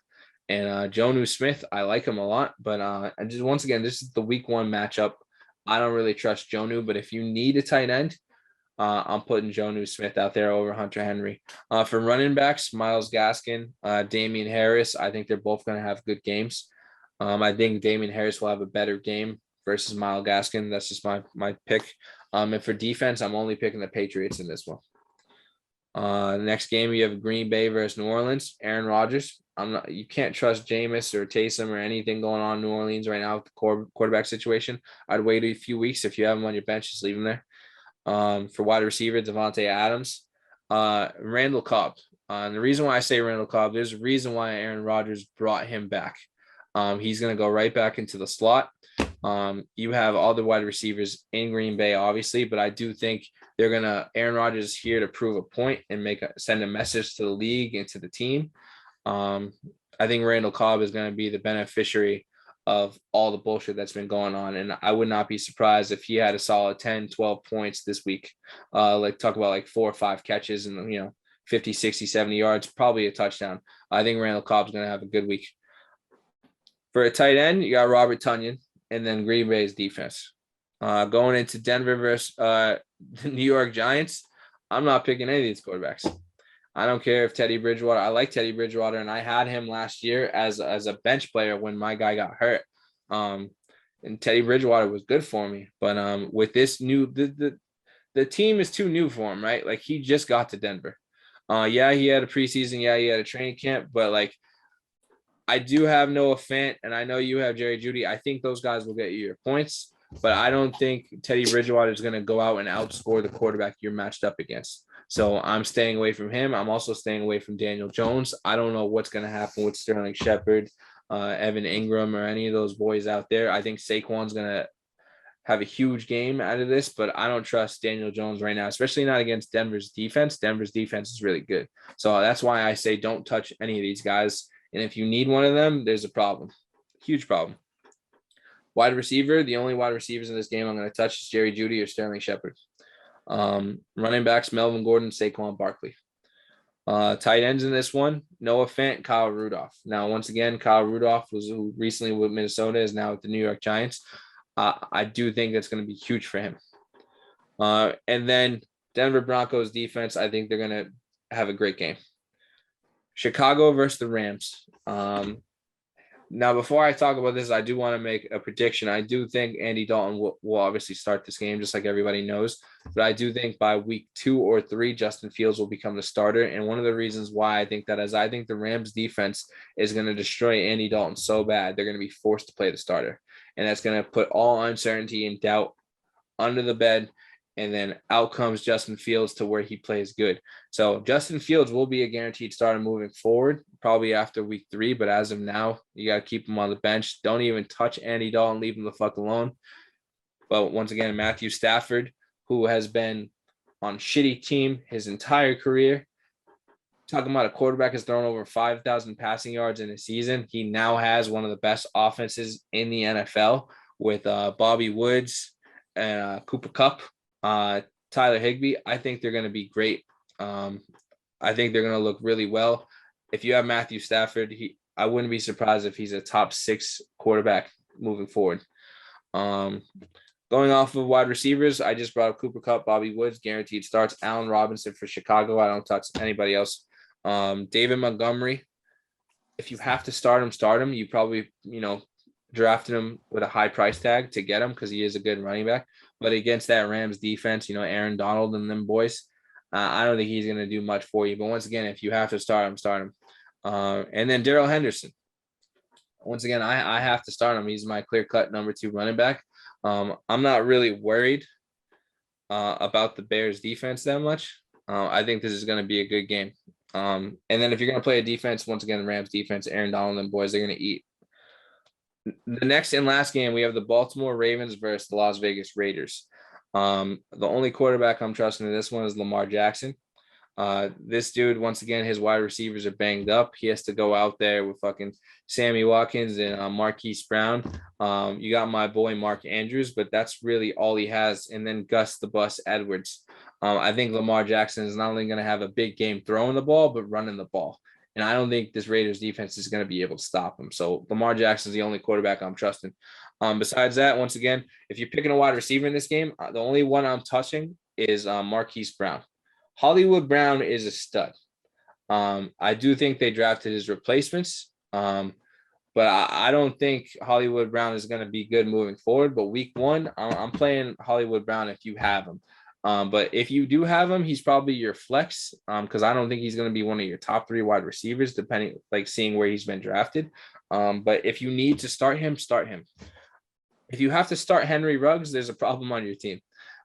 And Jonnu Smith, I like him a lot. But once again, this is the week 1 matchup. I don't really trust Jonnu. But if you need a tight end, I'm putting Jonnu Smith out there over Hunter Henry. For running backs, Myles Gaskin, Damian Harris, I think they're both going to have good games. I think Damian Harris will have a better game versus Myles Gaskin. That's just my pick. And for defense, I'm only picking the Patriots in this one. Next game you have Green Bay versus New Orleans. Aaron Rodgers. You can't trust Jameis or Taysom or anything going on in New Orleans right now with the quarterback situation. I'd wait a few weeks. If you have him on your bench, just leave him there. For wide receiver, Devontae Adams, Randall Cobb. And the reason why I say Randall Cobb, there's a reason why Aaron Rodgers brought him back. He's going to go right back into the slot. You have all the wide receivers in Green Bay, obviously, but I do think Aaron Rodgers is here to prove a point and send a message to the league and to the team. I think Randall Cobb is going to be the beneficiary of all the bullshit that's been going on. And I would not be surprised if he had a solid 10, 12 points this week. Talk about like 4 or 5 catches and, 50, 60, 70 yards, probably a touchdown. I think Randall Cobb's going to have a good week. For a tight end, you got Robert Tonyan and then Green Bay's defense. Going into Denver versus the New York Giants, I'm not picking any of these quarterbacks. I don't care if Teddy Bridgewater. I like Teddy Bridgewater, and I had him last year as a bench player when my guy got hurt. And Teddy Bridgewater was good for me. But with this the team is too new for him, right? Like he just got to Denver. Yeah, he had a preseason. Yeah, he had a training camp. But like, I do have Noah Fant, and I know you have Jerry Jeudy. I think those guys will get you your points. But I don't think Teddy Bridgewater is going to go out and outscore the quarterback you're matched up against. So I'm staying away from him. I'm also staying away from Daniel Jones. I don't know what's going to happen with Sterling Shepard, Evan Ingram, or any of those boys out there. I think Saquon's going to have a huge game out of this, but I don't trust Daniel Jones right now, especially not against Denver's defense. Denver's defense is really good. So that's why I say don't touch any of these guys. And if you need one of them, there's a problem. Huge problem. Wide receiver, the only wide receivers in this game I'm going to touch is Jerry Jeudy or Sterling Shepard. Running backs, Melvin Gordon, Saquon Barkley. Tight ends in this one, Noah Fant, Kyle Rudolph. Now, once again, Kyle Rudolph was recently with Minnesota, is now with the New York Giants. I do think that's going to be huge for him. And then Denver Broncos defense, I think they're going to have a great game. Chicago versus the Rams. Now, before I talk about this, I do want to make a prediction. I do think Andy Dalton will obviously start this game, just like everybody knows. But I do think by week 2 or 3, Justin Fields will become the starter. And one of the reasons why I think that is I think the Rams defense is going to destroy Andy Dalton so bad, they're going to be forced to play the starter. And that's going to put all uncertainty and doubt under the bed. And then out comes Justin Fields to where he plays good. So Justin Fields will be a guaranteed starter moving forward, probably after week 3. But as of now, you got to keep him on the bench. Don't even touch Andy Dalton. Leave him the fuck alone. But once again, Matthew Stafford, who has been on shitty team his entire career. Talking about a quarterback has thrown over 5,000 passing yards in a season. He now has one of the best offenses in the NFL with Bobby Woods and Cooper Kupp. Tyler Higbee, I think they're going to be great. I think they're going to look really well. If you have Matthew Stafford, I wouldn't be surprised if he's a top 6 quarterback moving forward. Going off of wide receivers, I just brought up Cooper Kupp, Bobby Woods, guaranteed starts. Allen Robinson for Chicago. I don't touch anybody else. David Montgomery, if you have to start him. You probably, drafted him with a high price tag to get him because he is a good running back. But against that Rams defense, Aaron Donald and them boys, I don't think he's going to do much for you. But once again, if you have to start him. And then Darrell Henderson. Once again, I have to start him. He's my clear-cut number 2 running back. I'm not really worried about the Bears defense that much. I think this is going to be a good game. And then if you're going to play a defense, once again, the Rams defense, Aaron Donald and boys, they're going to eat. The next and last game, we have the Baltimore Ravens versus the Las Vegas Raiders. The only quarterback I'm trusting in this one is Lamar Jackson. This dude, once again, his wide receivers are banged up. He has to go out there with fucking Sammy Watkins and Marquise Brown. You got my boy Mark Andrews, but that's really all he has. And then Gus the Bus Edwards. I think Lamar Jackson is not only going to have a big game throwing the ball, but running the ball. And I don't think this Raiders defense is going to be able to stop him. So Lamar Jackson is the only quarterback I'm trusting. Besides that, once again, if you're picking a wide receiver in this game, the only one I'm touching is Marquise Brown. Hollywood Brown is a stud. I do think they drafted his replacements. but I don't think Hollywood Brown is going to be good moving forward. But week one, I'm playing Hollywood Brown if you have him. But if you do have him, he's probably your flex because I don't think he's going to be one of your top 3 wide receivers, depending, like seeing where he's been drafted. But if you need to start him, start him. If you have to start Henry Ruggs, there's a problem on your team.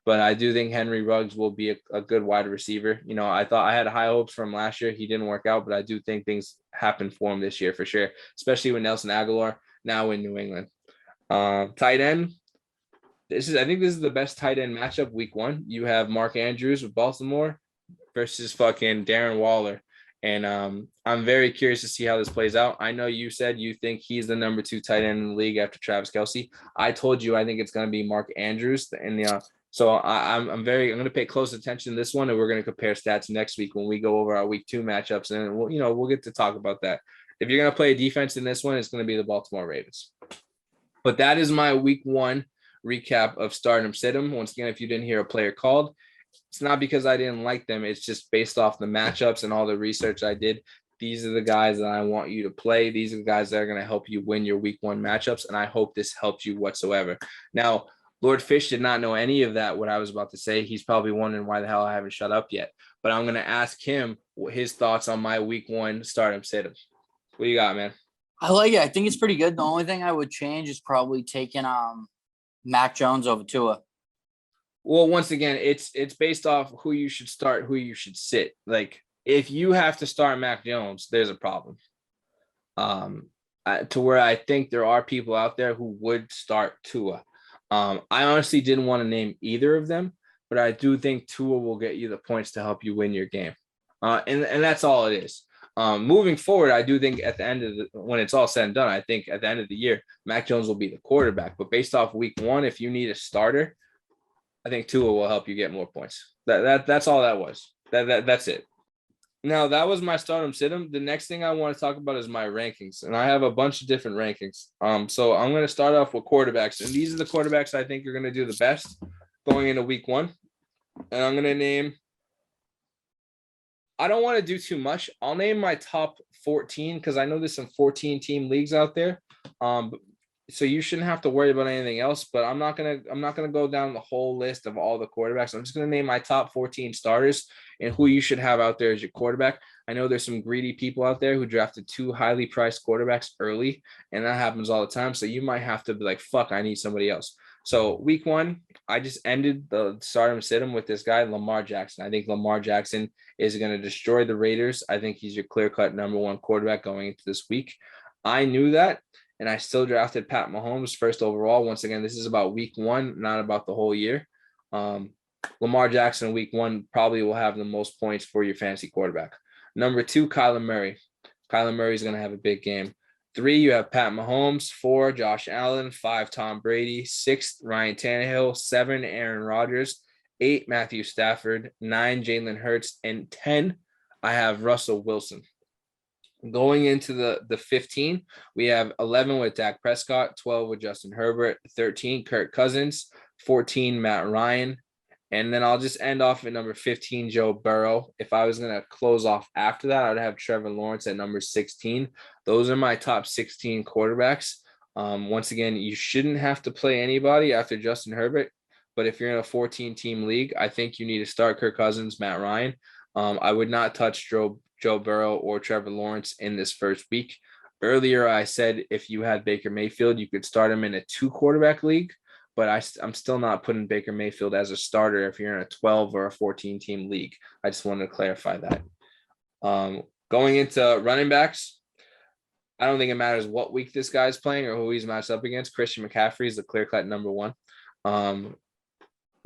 But I do think Henry Ruggs will be a good wide receiver. You know, I thought I had high hopes from last year. He didn't work out, but I do think things happen for him this year for sure, especially with Nelson Aguilar now in New England. Tight end. I think this is the best tight end matchup week one. You have Mark Andrews with Baltimore versus fucking Darren Waller. And I'm very curious to see how this plays out. I know you said you think he's the number 2 tight end in the league after Travis Kelce. I told you I think it's going to be Mark Andrews. And so I'm going to pay close attention to this one, and we're going to compare stats next week when we go over our week 2 matchups, and we'll get to talk about that. If you're going to play a defense in this one, it's going to be the Baltimore Ravens. But that is my week 1 recap of Stardom Situm. Once again, if you didn't hear a player called, it's not because I didn't like them. It's just based off the matchups and all the research I did. These are the guys that I want you to play. These are the guys that are going to help you win your week 1 matchups, and I hope this helps you whatsoever. Now, Lord Fish did not know any of that, what I was about to say. He's probably wondering why the hell I haven't shut up yet. But I'm going to ask him his thoughts on my week 1 Stardom Situm. What do you got, man? I like it. I think it's pretty good. The only thing I would change is probably taking Mac Jones over Tua. Well, once again, it's based off who you should start, who you should sit. Like, if you have to start Mac Jones, there's a problem. To where I think there are people out there who would start Tua. I honestly didn't want to name either of them, but I do think Tua will get you the points to help you win your game. And that's all it is. Moving forward, I do think at the end of when it's all said and done, I think at the end of the year, Mac Jones will be the quarterback. But based off week 1, if you need a starter, I think Tua will help you get more points. That's all that was. That's it. Now, that was my Stardom Situm. The next thing I want to talk about is my rankings, and I have a bunch of different rankings. So I'm going to start off with quarterbacks, and these are the quarterbacks I think are going to do the best going into week 1. And I'm going to name. I don't want to do too much. I'll name my top 14 because I know there's some 14-team leagues out there. So you shouldn't have to worry about anything else. But I'm not gonna go down the whole list of all the quarterbacks. I'm just gonna name my top 14 starters and who you should have out there as your quarterback. I know there's some greedy people out there who drafted 2 highly priced quarterbacks early, and that happens all the time. So you might have to be like, fuck, I need somebody else. So week 1, I just ended the Stardom Situm with this guy, Lamar Jackson. I think Lamar Jackson is going to destroy the Raiders. I think he's your clear-cut number 1 quarterback going into this week. I knew that, and I still drafted Pat Mahomes first overall. Once again, this is about week 1, not about the whole year. Lamar Jackson week 1 probably will have the most points for your fantasy quarterback. Number 2, Kyler Murray. Kyler Murray is going to have a big game. 3, you have Pat Mahomes. 4, Josh Allen. 5, Tom Brady. 6, Ryan Tannehill. 7, Aaron Rodgers. 8, Matthew Stafford. 9, Jalen Hurts. And 10, I have Russell Wilson. Going into the 15, we have 11 with Dak Prescott. 12 with Justin Herbert. 13, Kirk Cousins. 14, Matt Ryan. And then I'll just end off at number 15, Joe Burrow. If I was going to close off after that, I would have Trevor Lawrence at number 16. Those are my top 16 quarterbacks. Once again, you shouldn't have to play anybody after Justin Herbert. But if you're in a 14-team league, I think you need to start Kirk Cousins, Matt Ryan. I would not touch Joe Burrow or Trevor Lawrence in this first week. Earlier, I said if you had Baker Mayfield, you could start him in a 2-quarterback league. But I'm still not putting Baker Mayfield as a starter if you're in a 12 or a 14-team league. I just wanted to clarify that. Going into running backs, I don't think it matters what week this guy's playing or who he's matched up against. Christian McCaffrey is the clear-cut number 1.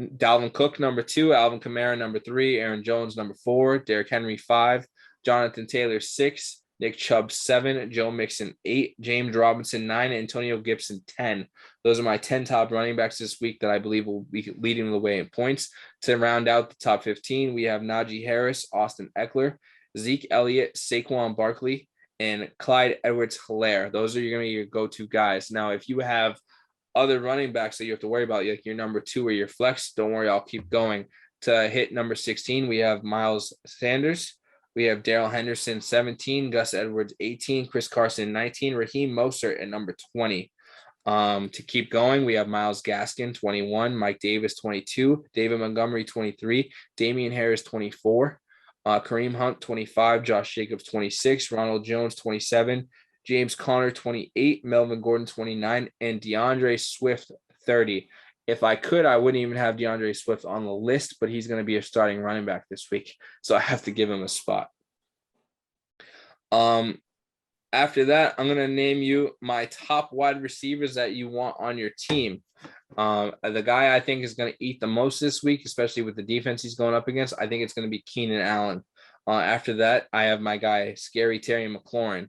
Dalvin Cook, number 2. Alvin Kamara, number 3. Aaron Jones, number 4. Derrick Henry, 5. Jonathan Taylor, 6. Nick Chubb, 7. Joe Mixon, 8. James Robinson, 9. Antonio Gibson, 10. Those are my 10 top running backs this week that I believe will be leading the way in points. To round out the top 15, we have Najee Harris, Austin Eckler, Zeke Elliott, Saquon Barkley, and Clyde Edwards-Helaire. Those are going to be your go-to guys. Now, if you have other running backs that you have to worry about, like your number 2 or your flex, don't worry, I'll keep going. To hit number 16, we have Miles Sanders, We have Daryl Henderson, 17, Gus Edwards, 18, Chris Carson, 19, Raheem Mostert at number 20. To keep going, we have Myles Gaskin, 21, Mike Davis, 22, David Montgomery, 23, Damian Harris, 24, Kareem Hunt, 25, Josh Jacobs, 26, Ronald Jones, 27, James Conner, 28, Melvin Gordon, 29, and DeAndre Swift, 30. If I could, I wouldn't even have DeAndre Swift on the list, but he's going to be a starting running back this week, so I have to give him a spot. After that, I'm going to name you my top wide receivers that you want on your team. The guy I think is going to eat the most this week, especially with the defense he's going up against, I think it's going to be Keenan Allen. After that, I have my guy, Scary Terry McLaurin.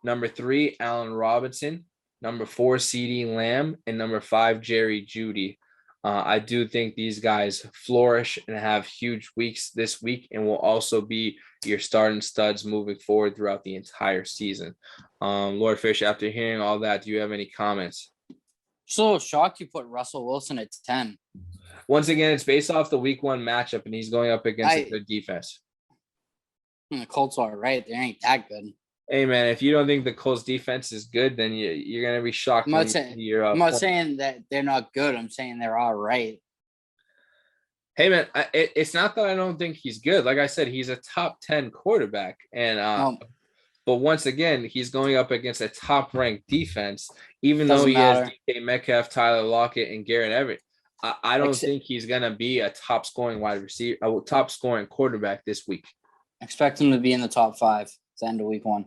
Number 3, Allen Robinson. Number 4, CeeDee Lamb. And number 5, Jerry Jeudy. I do think these guys flourish and have huge weeks this week and will also be your starting studs moving forward throughout the entire season. Lord Fish, after hearing all that, do you have any comments? Just a little shocked you put Russell Wilson at 10. Once again, it's based off the week 1 matchup, and he's going up against a good defense. The Colts are right. They ain't that good. Hey, man, if you don't think the Colts defense is good, then you're going to be shocked. I'm not saying that they're not good. I'm saying they're all right. Hey, man, it's not that I don't think he's good. Like I said, he's a top 10 quarterback. And but once again, he's going up against a top-ranked defense, even though he has DK Metcalf, Tyler Lockett, and Garrett Everett. I don't think he's going to be a top-scoring wide receiver, a top-scoring quarterback this week. Expect him to be in the top 5 at the end of week 1.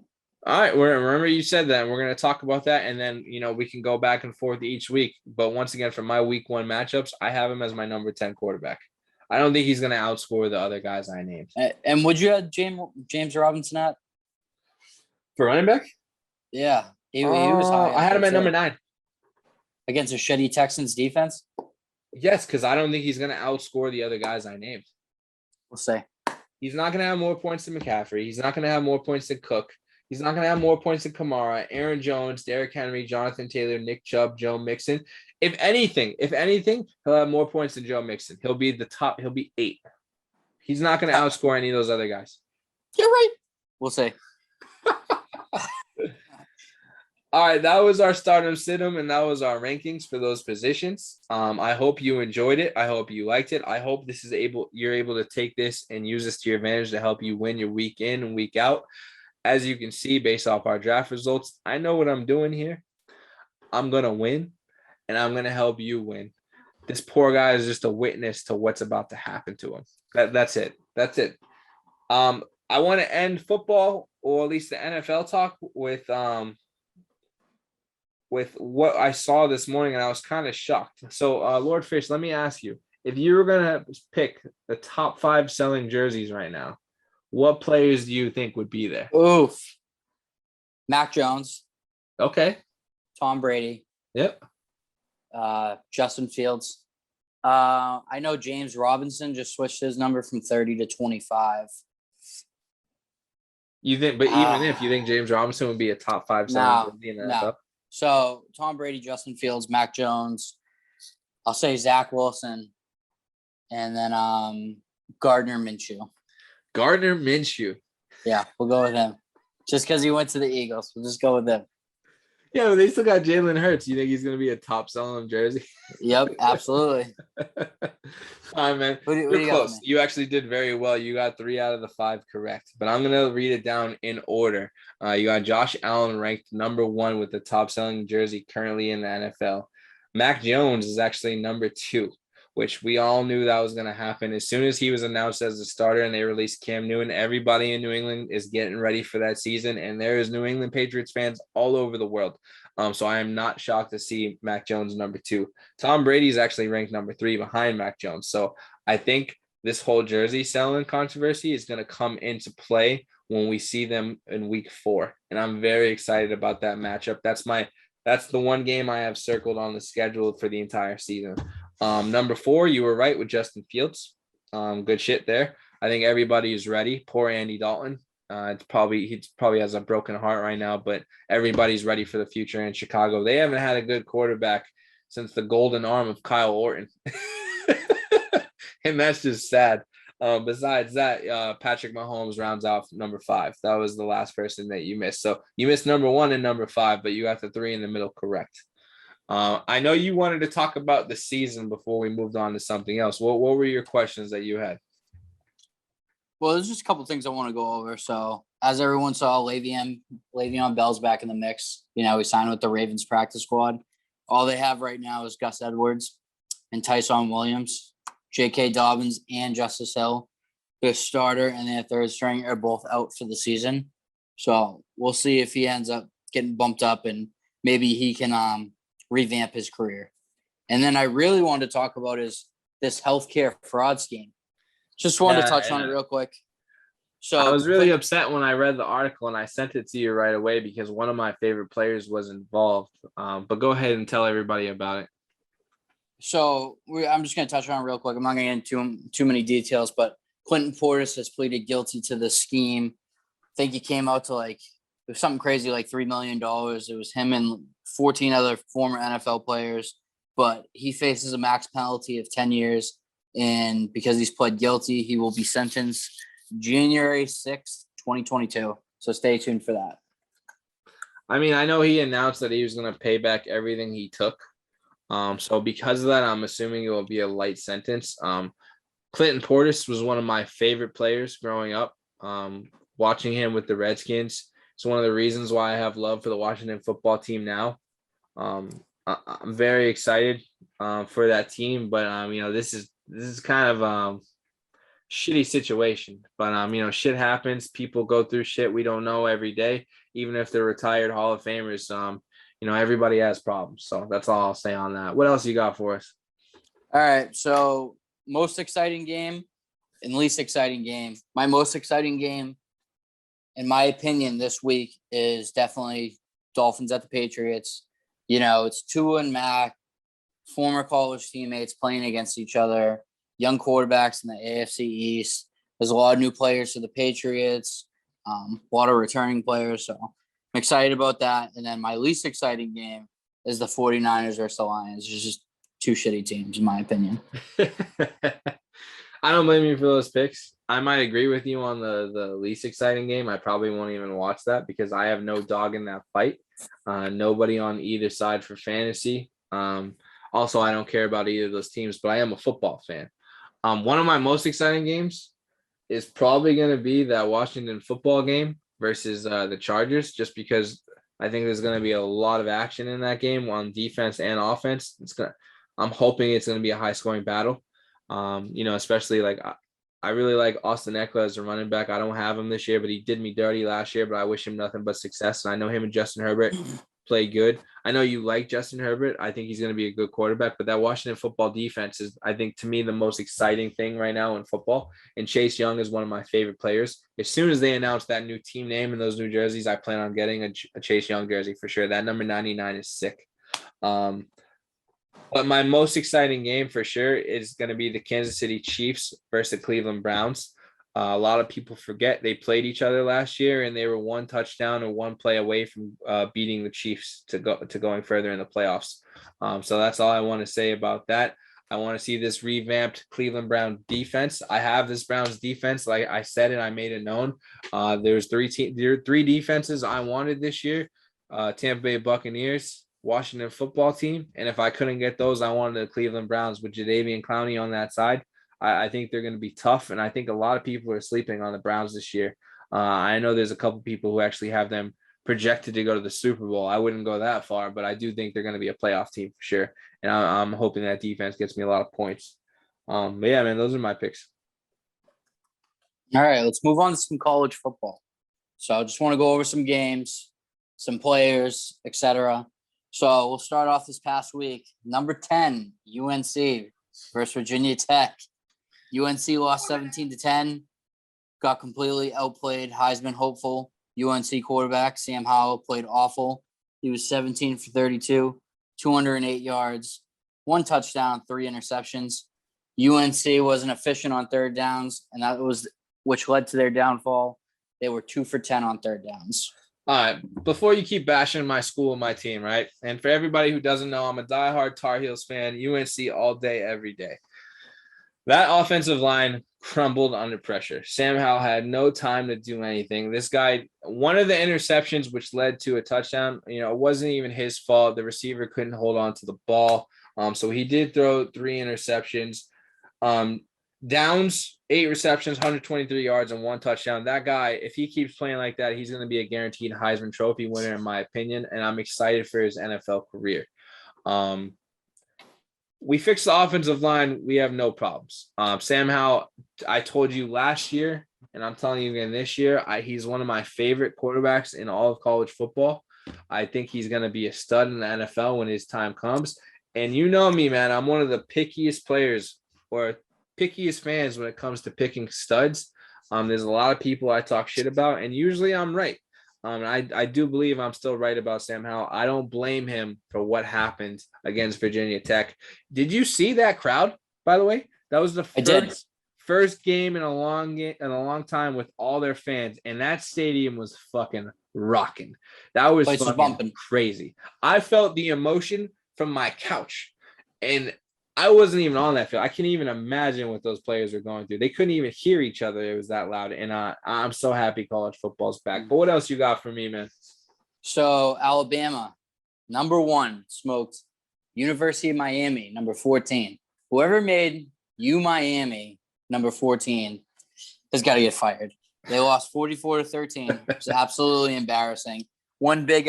All right, remember you said that, and we're going to talk about that, and then, we can go back and forth each week. But once again, for my week 1 matchups, I have him as my number 10 quarterback. I don't think he's going to outscore the other guys I named. And would you have James Robinson at? For running back? Yeah. He was high. I had him at number 9. Against a shitty Texans defense? Yes, because I don't think he's going to outscore the other guys I named. We'll say. He's not going to have more points than McCaffrey. He's not going to have more points than Cook. He's not going to have more points than Kamara, Aaron Jones, Derrick Henry, Jonathan Taylor, Nick Chubb, Joe Mixon. If anything, he'll have more points than Joe Mixon. He'll be the top. He'll be 8. He's not going to outscore any of those other guys. You're right. We'll say. All right, that was our stardom situm, and that was our rankings for those positions. I hope you enjoyed it. I hope you liked it. I hope you're able to take this and use this to your advantage to help you win your week in and week out. As you can see, based off our draft results, I know what I'm doing here. I'm going to win, and I'm going to help you win. This poor guy is just a witness to what's about to happen to him. That's it. That's it. I want to end football, or at least the NFL talk, with what I saw this morning, and I was kind of shocked. So, Lord Fish, let me ask you, if you were going to pick the top 5 selling jerseys right now, what players do you think would be there? Oof. Mac Jones. Okay. Tom Brady. Yep. Justin Fields. I know James Robinson just switched his number from 30 to 25. You think, but even if you think James Robinson would be a top 5 selling jersey in the NFL? So Tom Brady, Justin Fields, Mac Jones. I'll say Zach Wilson, and then Gardner Minshew. Gardner Minshew. Yeah, we'll go with him. Just because he went to the Eagles, we'll just go with him. Yeah, but they still got Jalen Hurts. You think he's going to be a top selling jersey? Yep, absolutely. All right, man. You're close. You actually did very well. You got 3 out of the 5 correct. But I'm going to read it down in order. You got Josh Allen ranked number 1 with the top selling jersey currently in the NFL. Mac Jones is actually number 2, which we all knew that was going to happen. As soon as he was announced as the starter and they released Cam Newton, everybody in New England is getting ready for that season. And there is New England Patriots fans all over the world. So I am not shocked to see Mac Jones number 2. Tom Brady is actually ranked number 3 behind Mac Jones. So I think this whole jersey selling controversy is going to come into play when we see them in week 4. And I'm very excited about that matchup. That's the one game I have circled on the schedule for the entire season. Number 4, you were right with Justin Fields. Good shit there. I think everybody is ready. Poor Andy Dalton. He probably has a broken heart right now, but everybody's ready for the future in Chicago. They haven't had a good quarterback since the golden arm of Kyle Orton. And that's just sad. Besides that, Patrick Mahomes rounds off number 5. That was the last person that you missed. So you missed number 1 and number 5, but you got the 3 in the middle correct. I know you wanted to talk about the season before we moved on to something else. What were your questions that you had? Well, there's just a couple things I want to go over. So, as everyone saw, Le'Veon Bell's back in the mix. You know, he signed with the Ravens practice squad. All they have right now is Gus Edwards and Tyson Williams. J.K. Dobbins and Justice Hill, their starter and their third string, are both out for the season. So we'll see if he ends up getting bumped up and maybe he can revamp his career. And then I really wanted to talk about is this healthcare fraud scheme. Just wanted to touch on it real quick. So I was really upset when I read the article and I sent it to you right away because one of my favorite players was involved. But go ahead and tell everybody about it. So I'm just going to touch on it real quick. I'm not going to get into too many details, but Clinton Portis has pleaded guilty to the scheme. I think he came out to it was something crazy, like $3 million. It was him and 14 other former NFL players, but he faces a max penalty of 10 years. And because he's pled guilty, he will be sentenced January 6th, 2022. So stay tuned for that. I mean, I know he announced that he was going to pay back everything he took. So because of that, I'm assuming it will be a light sentence. Clinton Portis was one of my favorite players growing up. Watching him with the Redskins, it's one of the reasons why I have love for the Washington football team now. I'm very excited for that team, but this is kind of shitty situation. But shit happens. People go through shit we don't know every day, even if they're retired Hall of Famers. Everybody has problems. So that's all I'll say on that. What else you got for us? All right. So most exciting game and least exciting game. My most exciting game, in my opinion, this week is definitely Dolphins at the Patriots. It's Tua and Mac, former college teammates playing against each other, young quarterbacks in the AFC East. There's a lot of new players for the Patriots, a lot of returning players. So I'm excited about that. And then my least exciting game is the 49ers versus the Lions. It's just two shitty teams, in my opinion. I don't blame you for those picks. I might agree with you on the least exciting game. I probably won't even watch that because I have no dog in that fight. Nobody on either side for fantasy. Also, I don't care about either of those teams, but I am a football fan. One of my most exciting games is probably going to be that Washington football game versus the Chargers, just because I think there's going to be a lot of action in that game on defense and offense. I'm hoping it's going to be a high scoring battle. Especially I really like Austin Eckler as a running back. I don't have him this year, but he did me dirty last year, but I wish him nothing but success. And I know him and Justin Herbert play good. I know you like Justin Herbert. I think he's going to be a good quarterback, but that Washington football defense is, I think, to me, the most exciting thing right now in football. And Chase Young is one of my favorite players. As soon as they announce that new team name and those new jerseys, I plan on getting a Chase Young jersey for sure. That number 99 is sick. But my most exciting game for sure is going to be the Kansas City Chiefs versus the Cleveland Browns. A lot of people forget they played each other last year, and they were one touchdown or one play away from beating the Chiefs to going further in the playoffs. So that's all I want to say about that. I want to see this revamped Cleveland Brown defense. I have this Browns defense, like I said, and I made it known. There's three defenses I wanted this year: Tampa Bay Buccaneers, Washington football team, and if I couldn't get those, I wanted the Cleveland Browns with Jadeveon Clowney on that side. I think they're going to be tough, and I think a lot of people are sleeping on the Browns this year. I know there's a couple people who actually have them projected to go to the Super Bowl. I wouldn't go that far, but I do think they're going to be a playoff team for sure, and I'm hoping that defense gets me a lot of points. But yeah, man, those are my picks. All right, let's move on to some college football. So I just want to go over some games, some players, etc. So we'll start off this past week. Number 10, UNC versus Virginia Tech. UNC lost 17-10, got completely outplayed. Heisman hopeful UNC quarterback Sam Howell played awful. He was 17 for 32, 208 yards, 1 touchdown, 3 interceptions. UNC wasn't efficient on third downs, and that was which led to their downfall. They were 2 for 10 on third downs. All right, before you keep bashing my school and my team, right? And for everybody who doesn't know, I'm a diehard Tar Heels fan, UNC all day, every day. That offensive line crumbled under pressure. Sam Howell had no time to do anything. This guy, one of the interceptions, which led to a touchdown, it wasn't even his fault. The receiver couldn't hold on to the ball. So he did throw 3 interceptions. Downs, 8 receptions, 123 yards, and 1 touchdown. That guy, if he keeps playing like that, he's going to be a guaranteed Heisman Trophy winner, in my opinion. And I'm excited for his NFL career. We fixed the offensive line. We have no problems. Sam Howell, I told you last year, and I'm telling you again this year, he's one of my favorite quarterbacks in all of college football. I think he's going to be a stud in the NFL when his time comes. And you know me, man, I'm one of the pickiest players or pickiest fans when it comes to picking studs. There's a lot of people I talk shit about, and usually I'm right. I do believe I'm still right about Sam Howell. I don't blame him for what happened against Virginia Tech. Did you see that crowd, by the way? That was the first game in a long time with all their fans, and that stadium was fucking rocking. That was fucking crazy. I felt the emotion from my couch, and I wasn't even on that field. I can't even imagine what those players were going through. They couldn't even hear each other. It was that loud. And I'm so happy college football's back. But what else you got for me, man? So Alabama, number 1, smoked University of Miami, number 14. Whoever made Miami number 14 has got to get fired. They lost 44-13. It's absolutely embarrassing. One big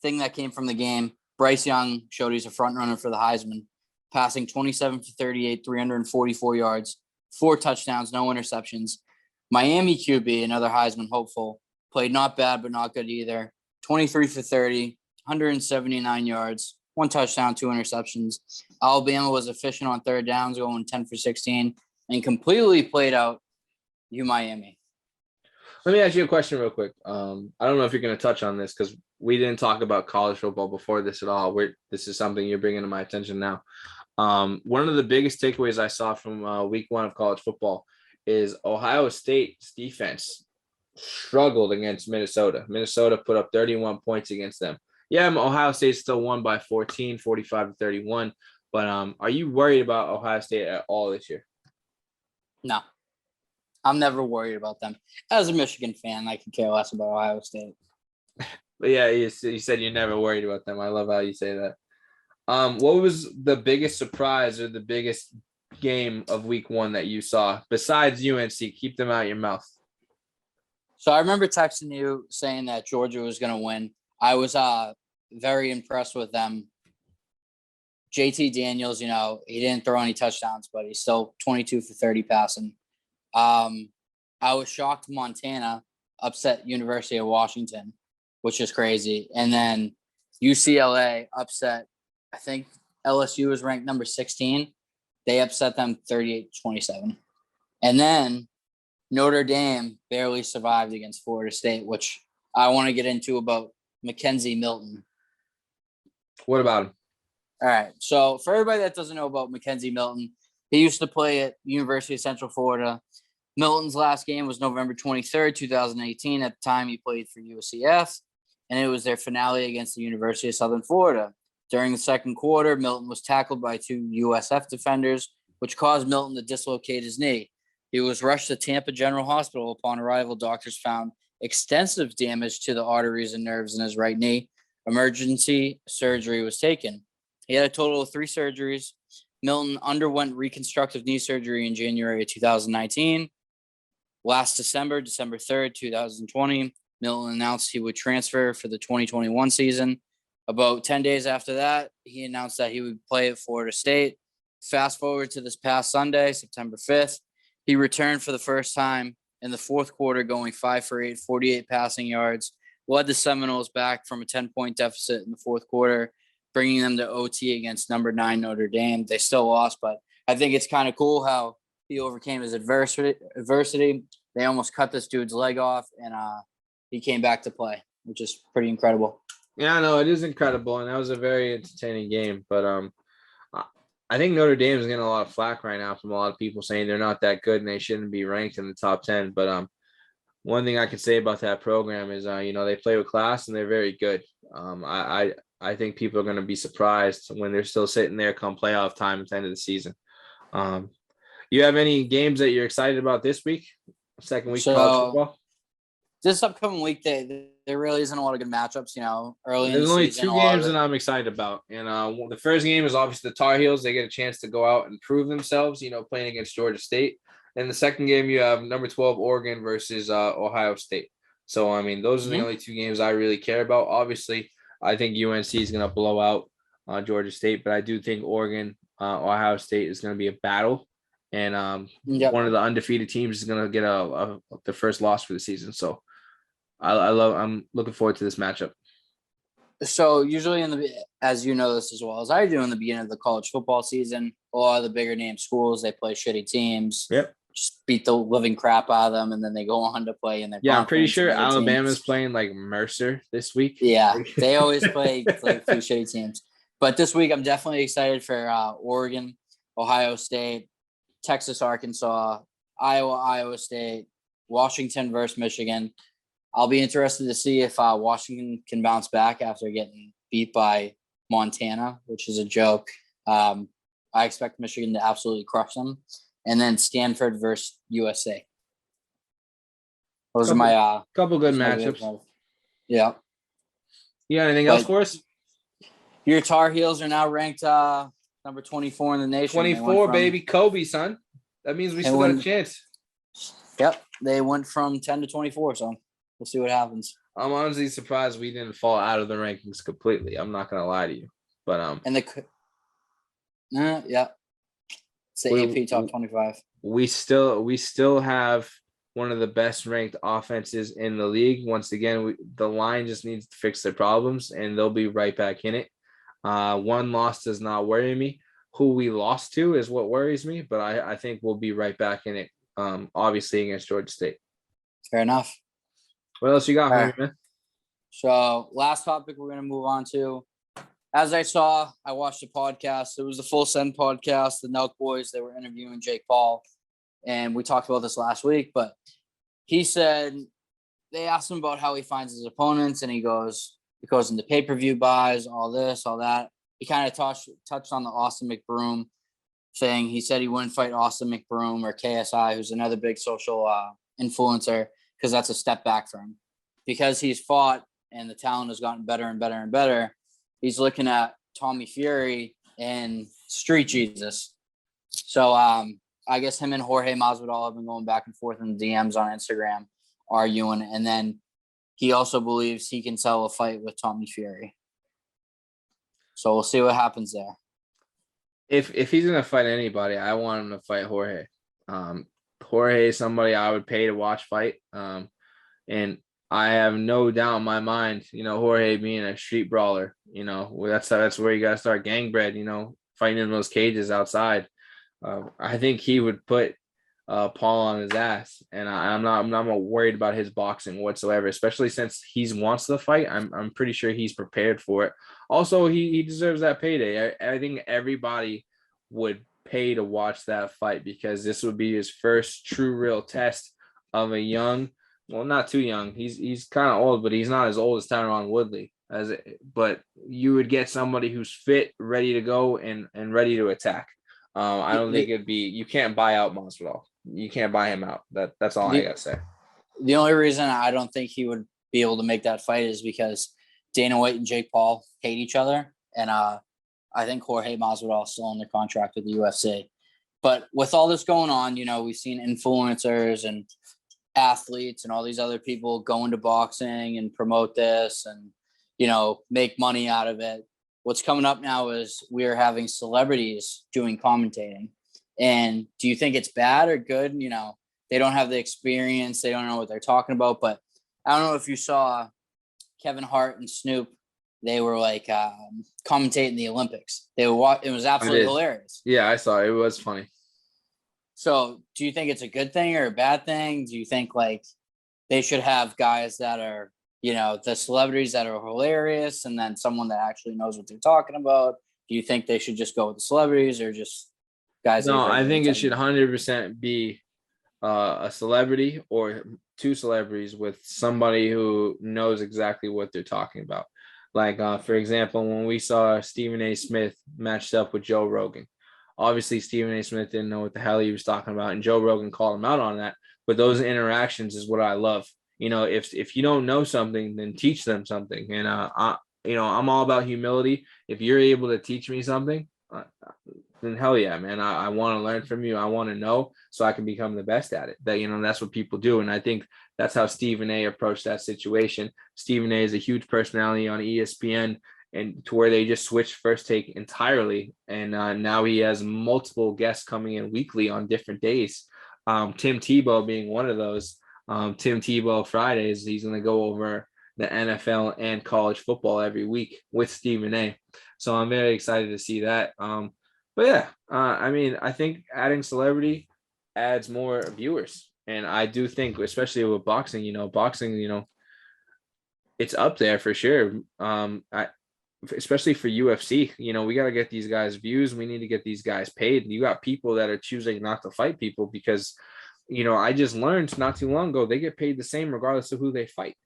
thing that came from the game, Bryce Young showed he's a front runner for the Heisman, passing 27 for 38, 344 yards, 4 touchdowns, no interceptions. Miami QB, another Heisman hopeful, played not bad but not good either. 23 for 30, 179 yards, 1 touchdown, 2 interceptions. Alabama was efficient on third downs, going 10 for 16, and completely played out Miami. Let me ask you a question real quick. I don't know if you're going to touch on this because we didn't talk about college football before this at all. This is something you're bringing to my attention now. One of the biggest takeaways I saw from week 1 of college football is Ohio State's defense struggled against Minnesota. Minnesota put up 31 points against them. Yeah, Ohio State still won by 14, 45-31. But are you worried about Ohio State at all this year? No. I'm never worried about them. As a Michigan fan, I could care less about Ohio State. But yeah, you said you're never worried about them. I love how you say that. What was the biggest surprise or the biggest game of week 1 that you saw besides UNC? Keep them out of your mouth. So I remember texting you saying that Georgia was going to win. I was very impressed with them. JT Daniels, he didn't throw any touchdowns, but he's still 22 for 30 passing. I was shocked Montana upset University of Washington, which is crazy. And then UCLA upset, I think LSU was ranked number 16. They upset them 38-27. And then Notre Dame barely survived against Florida State, which I want to get into about McKenzie Milton. What about him? All right. So for everybody that doesn't know about McKenzie Milton, he used to play at University of Central Florida. Milton's last game was November 23rd, 2018. At the time, he played for UCF, and it was their finale against the University of Southern Florida. During the second quarter, Milton was tackled by 2 USF defenders, which caused Milton to dislocate his knee. He was rushed to Tampa General Hospital. Upon arrival, doctors found extensive damage to the arteries and nerves in his right knee. Emergency surgery was taken. He had a total of 3 surgeries. Milton underwent reconstructive knee surgery in January of 2019. Last December 3rd, 2020, Milton announced he would transfer for the 2021 season. About 10 days after that, he announced that he would play at Florida State. Fast forward to this past Sunday, September 5th, he returned for the first time in the fourth quarter, going 5 for 8, 48 passing yards, led the Seminoles back from a 10-point deficit in the fourth quarter, bringing them to OT against number 9 Notre Dame. They still lost, but I think it's kind of cool how he overcame his adversity. They almost cut this dude's leg off, and he came back to play, which is pretty incredible. Yeah, no, it is incredible, and that was a very entertaining game. But I think Notre Dame is getting a lot of flack right now from a lot of people saying they're not that good and they shouldn't be ranked in the top 10. But one thing I can say about that program is, they play with class and they're very good. I think people are going to be surprised when they're still sitting there come playoff time at the end of the season. You have any games that you're excited about this week? Second week of college So football? this upcoming week, there really isn't a lot of good matchups. Early in the There's only season, two a lot games of that it. I'm excited about. And the first game is obviously the Tar Heels. They get a chance to go out and prove themselves, playing against Georgia State. And the second game, you have number 12 Oregon versus Ohio State. So, I mean, those are the Mhm. only two games I really care about. Obviously, I think UNC is going to blow out Georgia State, but I do think Oregon, Ohio State is going to be a battle. And Yep. one of the undefeated teams is going to get the first loss for the season. So I'm looking forward to this matchup. So usually as you know this as well as I do, in the beginning of the college football season, a lot of the bigger name schools, they play shitty teams. Yep. Just beat the living crap out of them, and then they go on to play in their Yeah, I'm pretty conference sure and other Alabama's teams. playing like Mercer this week. Yeah, they always play like a few shitty teams. But this week, I'm definitely excited for Oregon, Ohio State, Texas, Arkansas, Iowa, Iowa State, Washington versus Michigan. I'll be interested to see if Washington can bounce back after getting beat by Montana, which is a joke. I expect Michigan to absolutely crush them. And then Stanford versus USA. Those are my couple good those are my big matchups. ones. Yeah. You got anything else for us? Your Tar Heels are now ranked number 24 in the nation. 24, baby. Kobe, son. That means we still got a chance. Yep. They went from 10 to 24, so we'll see what happens. I'm honestly surprised we didn't fall out of the rankings completely. I'm not gonna lie to you. But and yeah. It's the AP top 25. We still have one of the best ranked offenses in the league. Once again, the line just needs to fix their problems, and they'll be right back in it. One loss does not worry me. Who we lost to is what worries me, but I think we'll be right back in it. Obviously against Georgia State. Fair enough. What else you got for me, man? So last topic we're gonna move on to. As I watched the podcast. It was the Full Send podcast. The Nelk Boys, they were interviewing Jake Paul, and we talked about this last week. But he said they asked him about how he finds his opponents, and he goes into pay-per-view buys, all this, all that. He kind of touched on the Austin McBroom thing. He said he wouldn't fight Austin McBroom or KSI, who's another big social influencer, because that's a step back for him. Because he's fought and the talent has gotten better and better and better, he's looking at Tommy Fury and Street Jesus. So I guess him and Jorge Masvidal have been going back and forth in the DMs on Instagram, arguing. And then he also believes he can sell a fight with Tommy Fury. So we'll see what happens there. If he's gonna fight anybody, I want him to fight Jorge. Jorge is somebody I would pay to watch fight. And I have no doubt in my mind, Jorge being a street brawler, that's where you gotta start gang bred, fighting in those cages outside. I think he would put Paul on his ass, and I'm not worried about his boxing whatsoever, especially since he wants the fight. I'm pretty sure he's prepared for it. Also, he deserves that payday. I think everybody would pay to watch that fight, because this would be his first true real test of a young, well, not too young. He's kind of old, but he's not as old as Tyron Woodley. But you would get somebody who's fit, ready to go, and ready to attack. I don't think you can't buy out Masvidal. You can't buy him out. That's all I gotta say. The only reason I don't think he would be able to make that fight is because Dana White and Jake Paul hate each other. And I think Jorge Masvidal is still under contract with the UFC. But with all this going on, we've seen influencers and athletes and all these other people go into boxing and promote this and, make money out of it. What's coming up now is we're having celebrities doing commentating. And do you think it's bad or good? They don't have the experience. They don't know what they're talking about. But I don't know if you saw Kevin Hart and Snoop. They were like commentating the Olympics. It was absolutely hilarious. Yeah, I saw it. It was funny. So do you think it's a good thing or a bad thing? Do you think like they should have guys that are, the celebrities that are hilarious and then someone that actually knows what they're talking about? Do you think they should just go with the celebrities or just guys? No, I think it should 100% be a celebrity or two celebrities with somebody who knows exactly what they're talking about. Like, for example, when we saw Stephen A. Smith matched up with Joe Rogan, Obviously, Stephen A. Smith didn't know what the hell he was talking about, and Joe Rogan called him out on that. But those interactions is what I love. If you don't know something, then teach them something. And I'm all about humility. If you're able to teach me something, then hell yeah, man. I want to learn from you. I want to know so I can become the best at it. That's what people do. And I think that's how Stephen A approached that situation. Stephen A is a huge personality on ESPN, and to where they just switched First Take entirely. And now he has multiple guests coming in weekly on different days. Tim Tebow being one of those. Tim Tebow Fridays, he's going to go over the NFL and college football every week with Stephen A. So I'm very excited to see that. But yeah, I think adding celebrity adds more viewers. And I do think, especially with boxing, it's up there for sure. Especially for UFC, we got to get these guys views. We need to get these guys paid. You got people that are choosing not to fight people because, I just learned not too long ago, they get paid the same regardless of who they fight.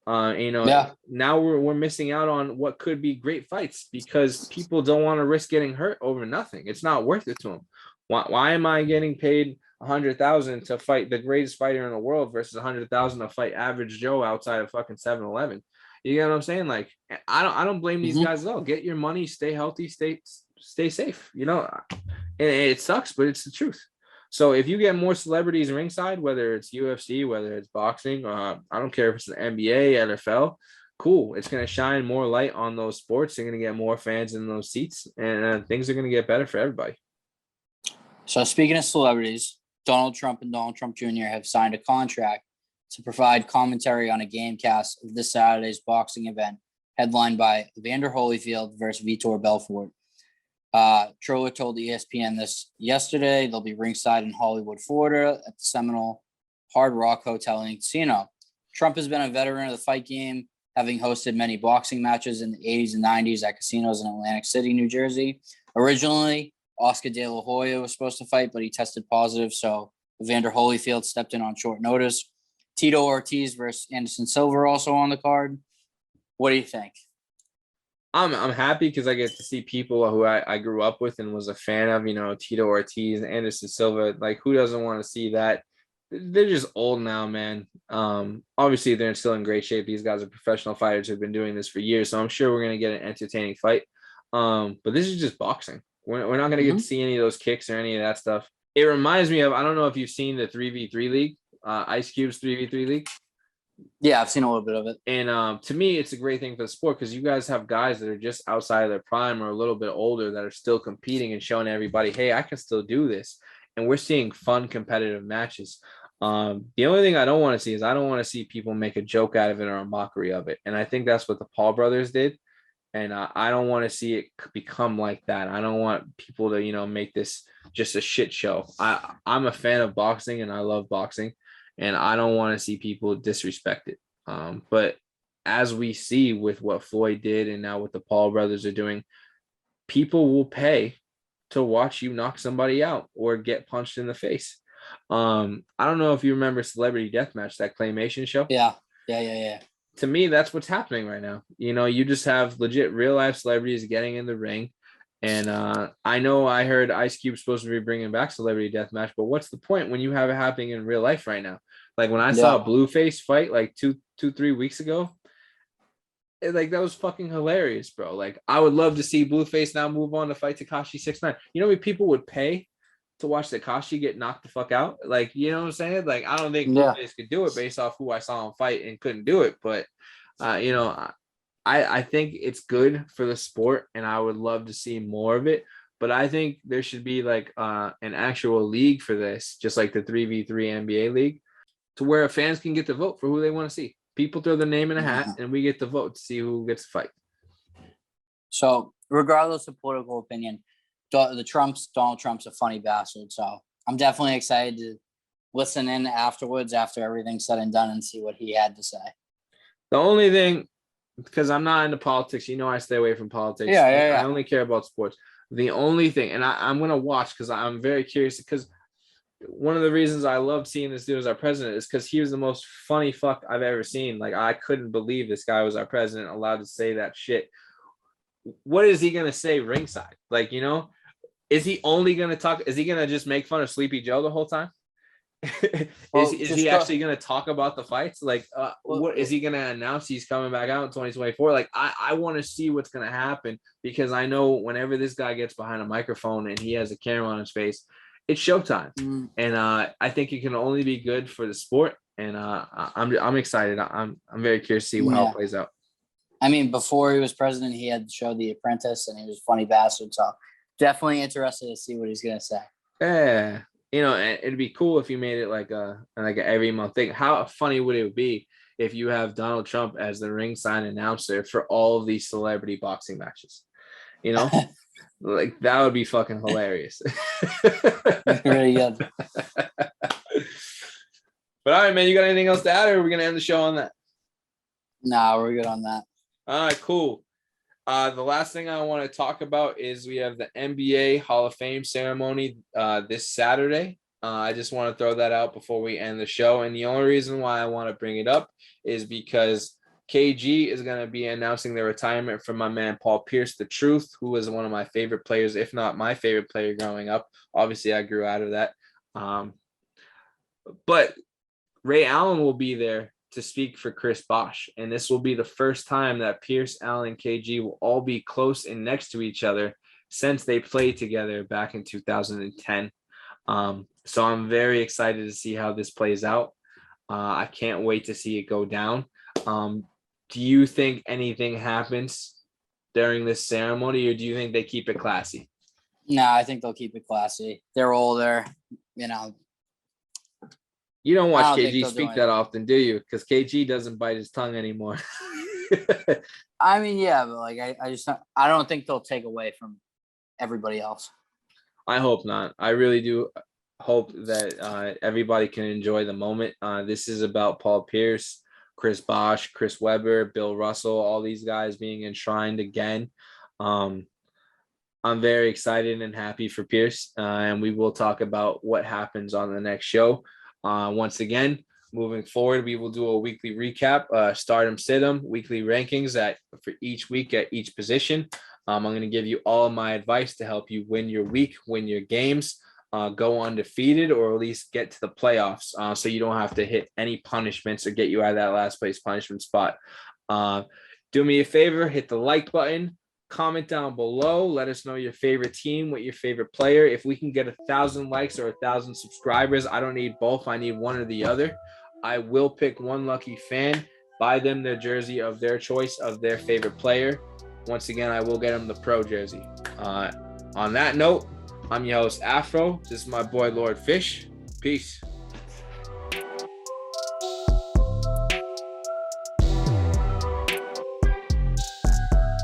Now we're missing out on what could be great fights because people don't want to risk getting hurt over nothing. It's not worth it to them. Why am I getting paid $100,000 to fight the greatest fighter in the world versus $100,000 to fight average Joe outside of fucking 7-Eleven? You get what I'm saying? Like, I don't blame these guys at all. Get your money, stay healthy, stay safe. And it sucks, but it's the truth. So if you get more celebrities ringside, whether it's UFC, whether it's boxing, I don't care if it's the NBA, NFL, cool. It's going to shine more light on those sports. They're going to get more fans in those seats, and things are going to get better for everybody. So speaking of celebrities, Donald Trump and Donald Trump Jr. have signed a contract to provide commentary on a game cast of this Saturday's boxing event, headlined by Evander Holyfield versus Vitor Belfort. Troller told ESPN this yesterday. They'll be ringside in Hollywood, Florida at the Seminole Hard Rock Hotel and Casino. Trump has been a veteran of the fight game, having hosted many boxing matches in the 80s and 90s at casinos in Atlantic City, New Jersey. Originally, Oscar De La Hoya was supposed to fight, but he tested positive, so Evander Holyfield stepped in on short notice. Tito Ortiz versus Anderson Silva also on the card. What do you think? I'm happy because I get to see people who I grew up with and was a fan of, Tito Ortiz, Anderson Silva. Like, who doesn't want to see that? They're just old now, man. Obviously, they're still in great shape. These guys are professional fighters who've been doing this for years, so I'm sure we're going to get an entertaining fight. But this is just boxing. We're not going to get to see any of those kicks or any of that stuff. It reminds me of, I don't know if you've seen the 3v3 league, Ice Cube's 3v3 league. Yeah, I've seen a little bit of it. And to me, it's a great thing for the sport because you guys have guys that are just outside of their prime or a little bit older that are still competing and showing everybody, hey, I can still do this. And we're seeing fun, competitive matches. The only thing I don't want to see is I don't want to see people make a joke out of it or a mockery of it. And I think that's what the Paul brothers did. And I don't want to see it become like that. I don't want people to, make this just a shit show. I'm a fan of boxing and I love boxing. And I don't want to see people disrespect it. But as we see with what Floyd did and now what the Paul brothers are doing, people will pay to watch you knock somebody out or get punched in the face. I don't know if you remember Celebrity Deathmatch, that claymation show. Yeah. To me, that's what's happening right now. You just have legit real life celebrities getting in the ring. And I know I heard Ice Cube supposed to be bringing back Celebrity Deathmatch, but what's the point when you have it happening in real life right now? Like when I saw Blueface fight like 2-3 weeks ago, that was fucking hilarious, bro. Like I would love to see Blueface now move on to fight Tekashi 6ix9ine. You know how many people would pay to watch Tekashi get knocked the fuck out? Like, you know what I'm saying? Like I don't think Blueface could do it based off who I saw him fight and couldn't do it. But I think it's good for the sport and I would love to see more of it. But I think there should be like an actual league for this, just like the 3v3 NBA league, to where fans can get to vote for who they want to see. People throw their name in a hat and we get to vote to see who gets to fight. So regardless of political opinion, Donald Trump's a funny bastard. So I'm definitely excited to listen in afterwards after everything's said and done and see what he had to say. The only thing, because I'm not into politics, I stay away from politics. Yeah. I only care about sports. The only thing, and I'm going to watch because I'm very curious, because one of the reasons I love seeing this dude as our president is because he was the most funny fuck I've ever seen. Like, I couldn't believe this guy was our president, allowed to say that shit. What is he going to say ringside? Like, if Is he only gonna talk? Is he gonna just make fun of Sleepy Joe the whole time? Well, is just he go- actually going to talk about the fights? Like, what is he going to announce? He's coming back out in 2024. Like, I want to see what's going to happen, because I know whenever this guy gets behind a microphone and he has a camera on his face, it's showtime. And I think it can only be good for the sport. And I'm excited. I'm very curious to see how it plays out. I mean, before he was president, he had the show The Apprentice, and he was a funny bastard. So definitely interested to see what he's gonna say. Yeah. You know, and it'd be cool if you made it like a every month thing. How funny would it be if you have Donald Trump as the ringside announcer for all of these celebrity boxing matches? You know, like that would be fucking hilarious. Really good. But all right, man, you got anything else to add, or are we gonna end the show on that? Nah, we're good on that. All right, cool. The last thing I want to talk about is we have the NBA Hall of Fame ceremony this Saturday. I just want to throw that out before we end the show. And the only reason why I want to bring it up is because KG is going to be announcing the retirement from my man Paul Pierce, the Truth, who was one of my favorite players, if not my favorite player growing up. Obviously, I grew out of that. But Ray Allen will be there to speak for Chris Bosh. And this will be the first time that Pierce, Allen, and KG will all be close and next to each other since they played together back in 2010. So I'm very excited to see how this plays out. I can't wait to see it go down. Do you think anything happens during this ceremony, or do you think they keep it classy? No, I think they'll keep it classy. They're older, you know. You don't watch KG speak that often, do you? Because KG doesn't bite his tongue anymore. I mean, yeah, but like I don't think they'll take away from everybody else. I hope not. I really do hope that everybody can enjoy the moment. This is about Paul Pierce, Chris Bosh, Chris Webber, Bill Russell, all these guys being enshrined again. I'm very excited and happy for Pierce, and we will talk about what happens on the next show. Once again, moving forward, we will do a weekly recap, stardom, sit-em, weekly rankings for each week at each position. I'm going to give you all of my advice to help you win your week, win your games, go undefeated, or at least get to the playoffs, so you don't have to hit any punishments or get you out of that last place punishment spot. Do me a favor, hit the like button. Comment down below. Let us know your favorite team, what your favorite player. If we can get 1,000 likes or 1,000 subscribers, I don't need both. I need one or the other. I will pick one lucky fan, buy them their jersey of their choice of their favorite player. Once again, I will get them the pro jersey. On that note, I'm your host, Afro. This is my boy, Lord Fish. Peace.